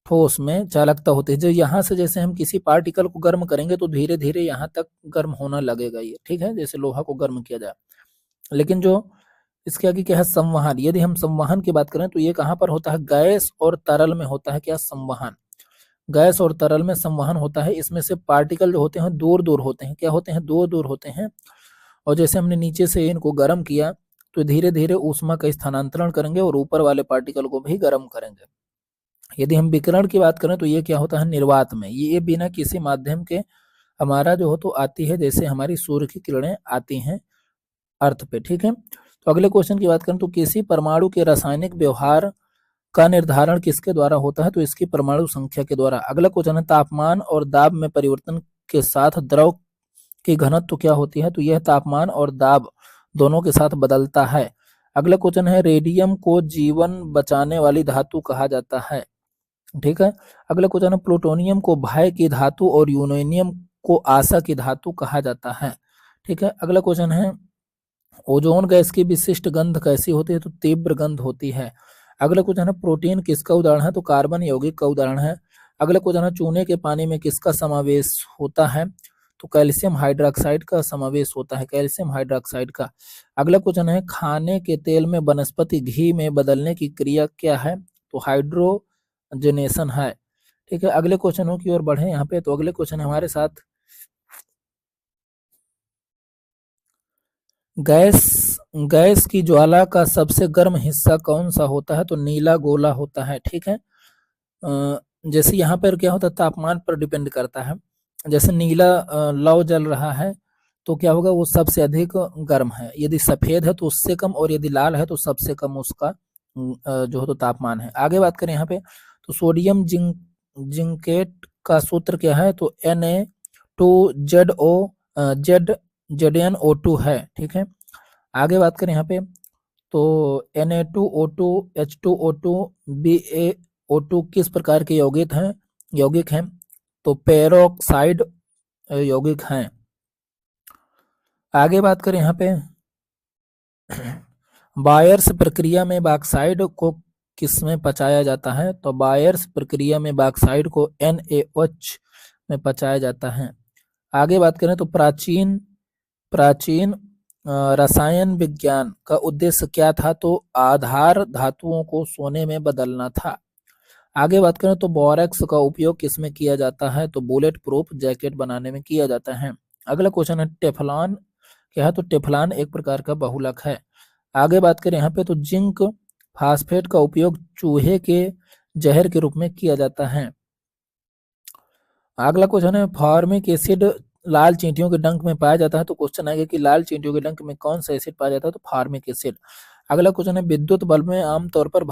ठोस में चालकता होती है। जो यहाँ से जैसे हम किसी पार्टिकल को गर्म करेंगे तो धीरे धीरे यहाँ तक गर्म होना लगेगा ये, ठीक है, जैसे लोहा को गर्म किया जाए। लेकिन जो इसके आगे क्या है, संवहन, यदि हम संवहन की बात करें तो ये कहाँ पर होता है, गैस और तरल में होता है, क्या, संवहन, गैस और तरल में संवहन होता है। इसमें से पार्टिकल जो होते हैं दूर दूर होते हैं, क्या होते हैं, दूर दूर होते हैं, और जैसे हमने नीचे से इनको गर्म किया तो धीरे धीरे ऊष्मा का स्थानांतरण करेंगे और ऊपर वाले पार्टिकल को भी गर्म करेंगे। यदि हम विकिरण की बात करें तो ये क्या होता है, निर्वात में, ये बिना किसी माध्यम के हमारा जो हो तो आती है, जैसे हमारी सूर्य की किरणें आती हैं अर्थ पे। ठीक है, तो अगले क्वेश्चन की बात करें तो किसी परमाणु के रासायनिक व्यवहार का निर्धारण किसके द्वारा होता है, तो इसकी परमाणु संख्या के द्वारा। अगला क्वेश्चन है, तापमान और दाब में परिवर्तन के साथ द्रव की घनत्व क्या होती है, तो यह तापमान और दाब दोनों के साथ बदलता है। अगला क्वेश्चन है, रेडियम को जीवन बचाने वाली धातु कहा जाता है। ठीक है, अगला क्वेश्चन है, प्लूटोनियम को भय की धातु और यूरेनियम को आशा की धातु कहा जाता है। ठीक है, अगला क्वेश्चन है, ओजोन गैस की विशिष्ट गंध कैसी होती है, तो तीव्र गंध होती है। अगला क्वेश्चन है, प्रोटीन किसका उदाहरण है, तो कार्बन यौगिक का उदाहरण है। अगला क्वेश्चन है, चूने के पानी में किसका समावेश होता है, तो कैल्शियम हाइड्रोक्साइड का समावेश होता है, कैल्शियम हाइड्रोक्साइड का। अगला क्वेश्चन है, खाने के तेल में वनस्पति घी में बदलने की क्रिया क्या है, तो हाइड्रोजनेशन है। ठीक है, अगले क्वेश्चनों की ओर बढ़े यहाँ पे, तो अगले क्वेश्चन हमारे साथ, गैस की ज्वाला का सबसे गर्म हिस्सा कौन सा होता है, तो नीला गोला होता है। ठीक है, जैसे यहाँ पर क्या होता है, तापमान पर डिपेंड करता है, जैसे नीला लौ जल रहा है तो क्या होगा, वो सबसे अधिक गर्म है, यदि सफेद है तो उससे कम, और यदि लाल है तो सबसे कम उसका जो है तो तापमान है। आगे बात करें यहाँ पे, तो सोडियम जिंकेट का सूत्र क्या है, तो Na2ZO है। ठीक है, आगे बात करें यहाँ पे, तो Na2O2 H2O2 BaO2 किस प्रकार के यौगिक हैं, तो पेरोक्साइड यौगिक हैं। आगे बात करें यहाँ पे, बायर्स प्रक्रिया में बॉक्साइड को किसमें पचाया जाता है, तो बायर्स प्रक्रिया में बॉक्साइड को NaOH में पचाया जाता है। आगे बात करें तो प्राचीन रसायन विज्ञान का उद्देश्य क्या था? तो आधार धातुओं को सोने में बदलना था। आगे बात करें तो बोरेक्स का उपयोग किसमें किया जाता है? तो बुलेट प्रूफ जैकेट बनाने में किया जाता है। अगला क्वेश्चन है टेफ्लॉन क्या है? तो टेफ्लॉन एक प्रकार का बहुलक है। आगे बात करें यहाँ पे तो जिंक फास्फेट का उपयोग चूहे के जहर के रूप में किया जाता है। अगला क्वेश्चन है फॉर्मिक एसिड लाल चींटियों के डंक में पाया जाता है। तो क्वेश्चन आएगा कि लाल चींटियों के डंक में कौन सा एसिड पाया जाता है? तो फॉर्मिक एसिड। अगला क्वेश्चन है विद्युत बल्ब में आमतौर पर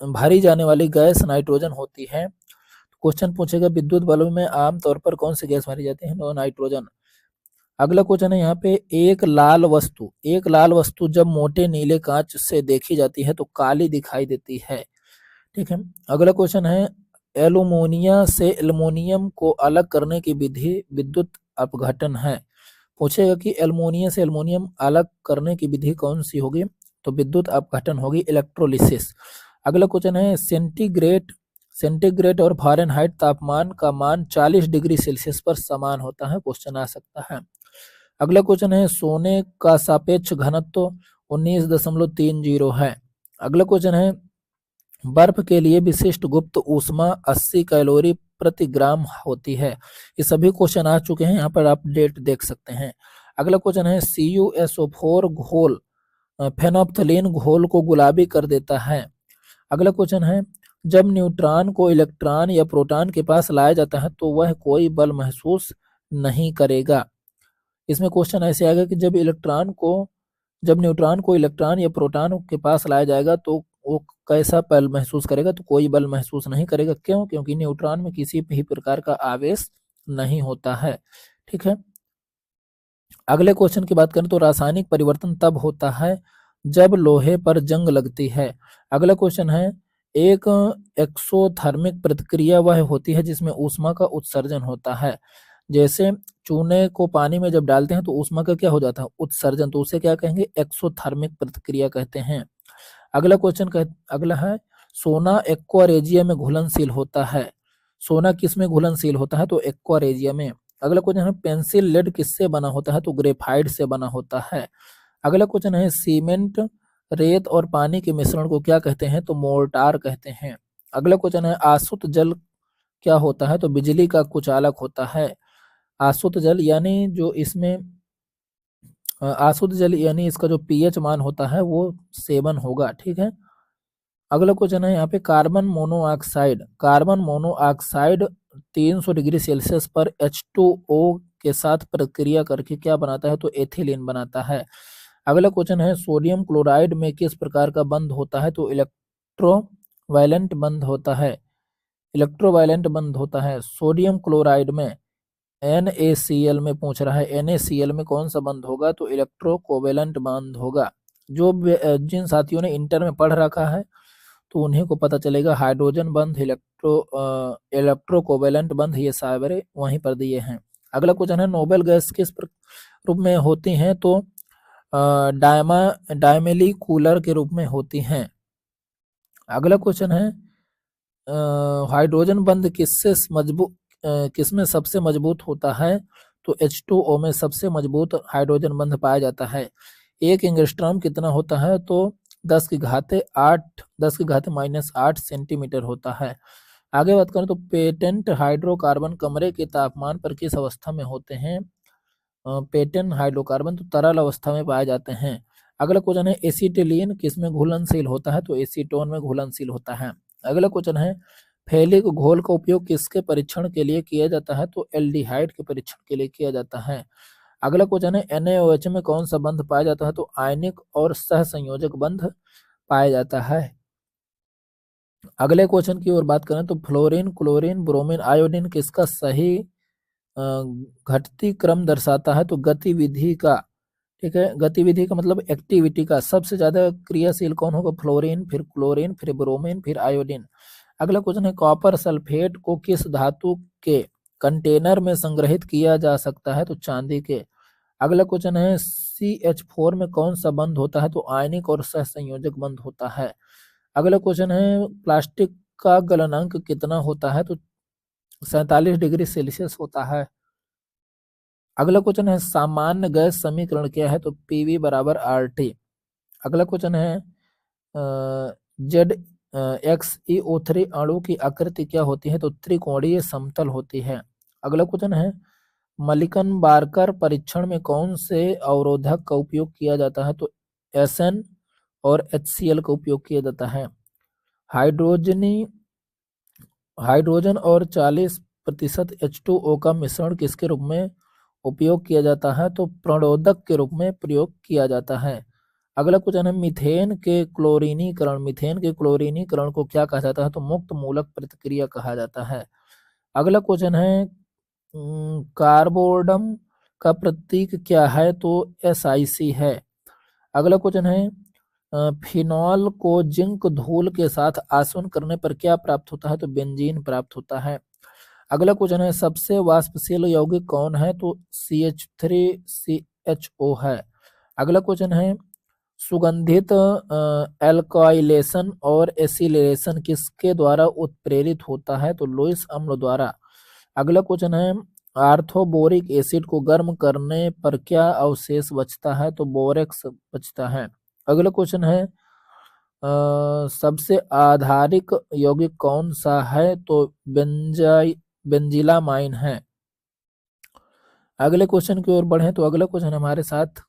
भरी जाने वाली गैस नाइट्रोजन होती है। क्वेश्चन पूछेगा विद्युत बल्ब में आमतौर पर कौन सी गैस भरी जाती है? नाइट्रोजन। अगला क्वेश्चन है यहाँ पे एक लाल वस्तु जब मोटे नीले कांच से देखी जाती है तो काली दिखाई देती है। ठीक है। अगला क्वेश्चन है एलुमोनिया से एल्युमिनियम को अलग करने की विधि विद्युत अपघटन है। पूछेगा कि एल्युमिनियम से एल्युमिनियम अलग करने की विधि कौन सी होगी? तो विद्युत अपघटन होगी, इलेक्ट्रोलिसिस। अगला क्वेश्चन है सेंटीग्रेड और फ़ारेनहाइट तापमान का मान 40 डिग्री सेल्सियस पर समान होता है। क्वेश्चन आ सकता है। अगला क्वेश्चन है सोने का सापेक्ष घनत्व 19.30 है। अगला क्वेश्चन है बर्फ के लिए विशिष्ट गुप्त ऊष्मा 80 कैलोरी प्रति ग्राम होती है। ये सभी क्वेश्चन आ चुके हैं, यहाँ पर आप डेट देख सकते हैं। अगला क्वेश्चन है CuSO4 घोल फेनोप्थलीन घोल को गुलाबी कर देता है। अगला क्वेश्चन है जब न्यूट्रॉन को इलेक्ट्रॉन या प्रोटॉन के पास लाया जाता है तो वह कोई बल महसूस नहीं करेगा। इसमें क्वेश्चन ऐसे आएगा कि जब न्यूट्रॉन को इलेक्ट्रॉन या प्रोटॉन के पास लाया जाएगा तो वो कैसा बल महसूस करेगा? तो कोई बल महसूस नहीं करेगा। क्यों? क्योंकि न्यूट्रॉन में किसी भी प्रकार का आवेश नहीं होता है। ठीक है। अगले क्वेश्चन की बात करें तो रासायनिक परिवर्तन तब होता है जब लोहे पर जंग लगती है। अगला क्वेश्चन है एक एक्सोथर्मिक प्रतिक्रिया वह होती है जिसमें ऊष्मा का उत्सर्जन होता है। जैसे चूने को पानी में जब डालते हैं तो ऊष्मा का क्या हो जाता है? उत्सर्जन। तो उसे क्या कहेंगे? एक्सोथर्मिक प्रतिक्रिया कहते हैं। अगला है सोना एक्वा रेजिया में घुलनशील होता है। सोना किस में घुलनशील होता है? तो एक्वा रेजिया में। अगला क्वेश्चन है पेंसिल लेड किससे बना होता है? तो ग्रेफाइट से बना होता है। अगला क्वेश्चन है सीमेंट रेत और पानी के मिश्रण को क्या कहते हैं? तो मोर्टार कहते हैं। अगला क्वेश्चन है आसुत जल क्या होता है? तो बिजली का कुचालक होता है। आसुत जल यानी जो इसमें आसुत जल यानी इसका जो पीएच मान होता है वो 7 होगा। ठीक है। अगला क्वेश्चन है यहाँ पे कार्बन मोनोऑक्साइड 300 डिग्री सेल्सियस पर H2O के साथ प्रक्रिया करके क्या बनाता है? तो एथिलीन बनाता है। अगला क्वेश्चन है सोडियम क्लोराइड में किस प्रकार का बंध होता है? तो इलेक्ट्रोवायलेंट बंध होता है। सोडियम क्लोराइड में NaCl में पूछ रहा है, NaCl में कौन सा बंध होगा? तो इलेक्ट्रोकोवेलेंट बंध होगा। जिन साथियों ने इंटर में पढ़ रखा है तो उन्हीं को पता चलेगा। हाइड्रोजन बंध, इलेक्ट्रोकोवेलेंट बंध, ये सारे वहीं पर दिए हैं। अगला क्वेश्चन है नोबेल गैस किस रूप में होती हैं? तो डायमेलिकूलर के रूप में होती हैं। अगला क्वेश्चन है हाइड्रोजन बंध किसमें सबसे मजबूत होता है? तो H2O में सबसे मजबूत हाइड्रोजन बंध पाया जाता है। 1 एंगस्ट्रॉम कितना होता है? तो 10⁻⁻8 सेंटीमीटर होता है। आगे बात करें तो पेटेंट हाइड्रोकार्बन कमरे के तापमान पर किस अवस्था में होते हैं? पेटेंट हाइड्रोकार्बन तो तरल अवस्था में पाए जाते हैं। अगला क्वेश्चन है एसिटिलीन किस में घुलनशील होता है? तो एसीटोन में घुलनशील होता है। अगला क्वेश्चन है फैलिक घोल का उपयोग किसके परीक्षण के लिए किया जाता है? तो एल्डिहाइड के परीक्षण के लिए किया जाता है। अगला क्वेश्चन है NaOH में कौन सा बंध पाया जाता है? तो आयनिक और सहसंयोजक बंध पाया जाता है। अगले क्वेश्चन की ओर बात करें तो फ्लोरीन, क्लोरीन, ब्रोमीन, आयोडीन किसका सही घटती क्रम दर्शाता है? तो गतिविधि का। ठीक है। गतिविधि का मतलब एक्टिविटी का। सबसे ज्यादा क्रियाशील कौन होगा? फ्लोरीन, फिर क्लोरीन, फिर ब्रोमीन, फिर आयोडीन। अगला क्वेश्चन है कॉपर सल्फेट को किस धातु के कंटेनर में संग्रहित किया जा सकता है? तो चांदी के। अगला क्वेश्चन है CH4 में कौन सा बंध होता है? तो आयनिक और सहसंयोजक बंध होता है। अगला क्वेश्चन है प्लास्टिक का गलनांक कितना होता है? तो 47 डिग्री सेल्सियस होता है। अगला क्वेश्चन है सामान्य गैस समीकरण क्या है, तो पीवी बराबर आर टी। अगला क्वेश्चन है जेड एक्स ई ओ थ्री अणु की आकृति क्या होती है, तो त्रिकोणीय समतल होती है। अगला क्वेश्चन है मलिकन बारकर परीक्षण में कौन से अवरोधक का उपयोग किया जाता है, तो एसएन और एचसीएल का उपयोग किया जाता है। हाइड्रोजनी हाइड्रोजन और 40% H2O का मिश्रण किसके रूप में उपयोग किया जाता है, तो प्रणोदक के रूप में प्रयोग किया जाता है। अगला क्वेश्चन है मीथेन के क्लोरीनीकरण को क्या कहा जाता है, तो मुक्त मूलक प्रतिक्रिया कहा जाता है। अगला क्वेश्चन है कार्बोरडम का प्रतीक क्या है, तो SiC है। अगला क्वेश्चन है फिनॉल को जिंक धूल के साथ आसवन करने पर क्या प्राप्त होता है, तो बेंजीन प्राप्त होता है। अगला क्वेश्चन है सबसे वाष्पशील यौगिक कौन है, तो CH3CHO है। अगला क्वेश्चन है सुगंधित एल्काइलेशन और एसिलेशन किसके द्वारा उत्प्रेरित होता है, तो लुईस अम्ल द्वारा। अगला क्वेश्चन है आर्थोबोरिक एसिड को गर्म करने पर क्या अवशेष बचता है, तो बोरेक्स बचता है। अगला क्वेश्चन है सबसे आधारिक यौगिक कौन सा है, तो बेंजिलामाइन है। अगले क्वेश्चन की ओर बढ़े तो अगला क्वेश्चन हमारे साथ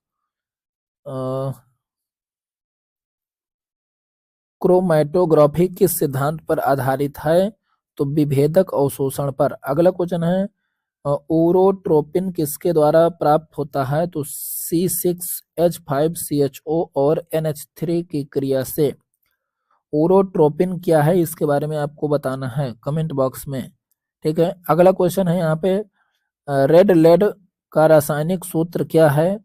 क्रोमैटोग्राफी किस सिद्धांत पर आधारित है, तो विभेदक अवशोषण पर। अगला क्वेश्चन है ओरोट्रोपिन किसके द्वारा प्राप्त होता है, तो C6H5CHO और NH3 की क्रिया से। ओरोट्रोपिन क्या है इसके बारे में आपको बताना है कमेंट बॉक्स में, ठीक है। अगला क्वेश्चन है यहाँ पे रेड लेड का रासायनिक सूत्र क्या है,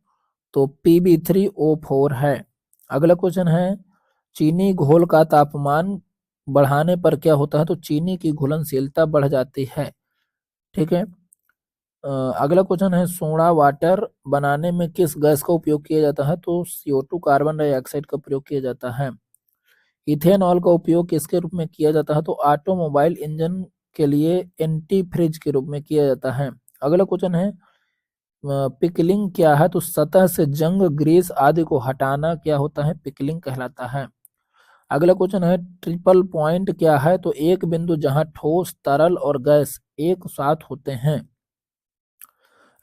तो Pb3O4 है। अगला क्वेश्चन है चीनी घोल का तापमान बढ़ाने पर क्या होता है, तो चीनी की घुलनशीलता बढ़ जाती है, ठीक है। अगला क्वेश्चन है सोडा वाटर बनाने में किस गैस का उपयोग किया जाता है, तो CO2 कार्बन डाइऑक्साइड का प्रयोग किया जाता है। इथेनॉल का उपयोग किसके रूप में किया जाता है, तो ऑटोमोबाइल इंजन के लिए एंटी फ्रिज के रूप में किया जाता है। अगला क्वेश्चन है पिकलिंग क्या है, तो सतह से जंग ग्रीस आदि को हटाना क्या होता है, पिकलिंग कहलाता है। अगला क्वेश्चन है ट्रिपल पॉइंट क्या है, तो एक बिंदु जहां ठोस तरल और गैस एक साथ होते हैं।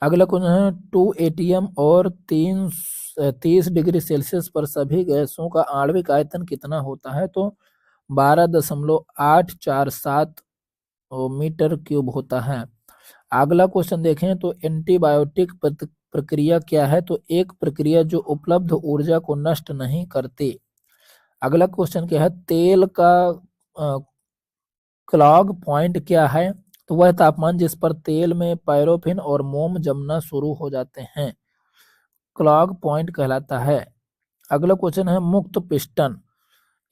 अगला क्वेश्चन है 2 ATM और 30 डिग्री सेल्सियस पर सभी गैसों का आणविक आयतन कितना होता है, तो 12.847 मीटर क्यूब होता है। अगला क्वेश्चन देखें तो एंटीबायोटिक प्रक्रिया क्या है, तो एक प्रक्रिया जो उपलब्ध ऊर्जा को नष्ट नहीं करती। अगला क्वेश्चन क्या है तेल का क्लॉग पॉइंट क्या है, तो वह तापमान जिस पर तेल में पैराफिन और मोम जमना शुरू हो जाते हैं क्लॉग पॉइंट कहलाता है। अगला क्वेश्चन है मुक्त पिस्टन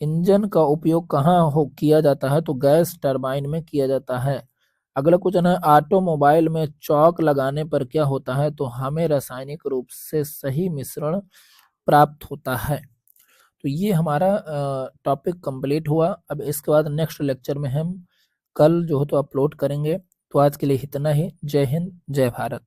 इंजन का उपयोग कहाँ किया जाता है, तो गैस टरबाइन में किया जाता है। अगला क्वेश्चन है ऑटोमोबाइल में चौक लगाने पर क्या होता है, तो हमें रासायनिक रूप से सही मिश्रण प्राप्त होता है। तो ये हमारा टॉपिक कंप्लीट हुआ। अब इसके बाद नेक्स्ट लेक्चर में हम कल जो है तो अपलोड करेंगे। तो आज के लिए इतना ही। जय हिंद, जय भारत।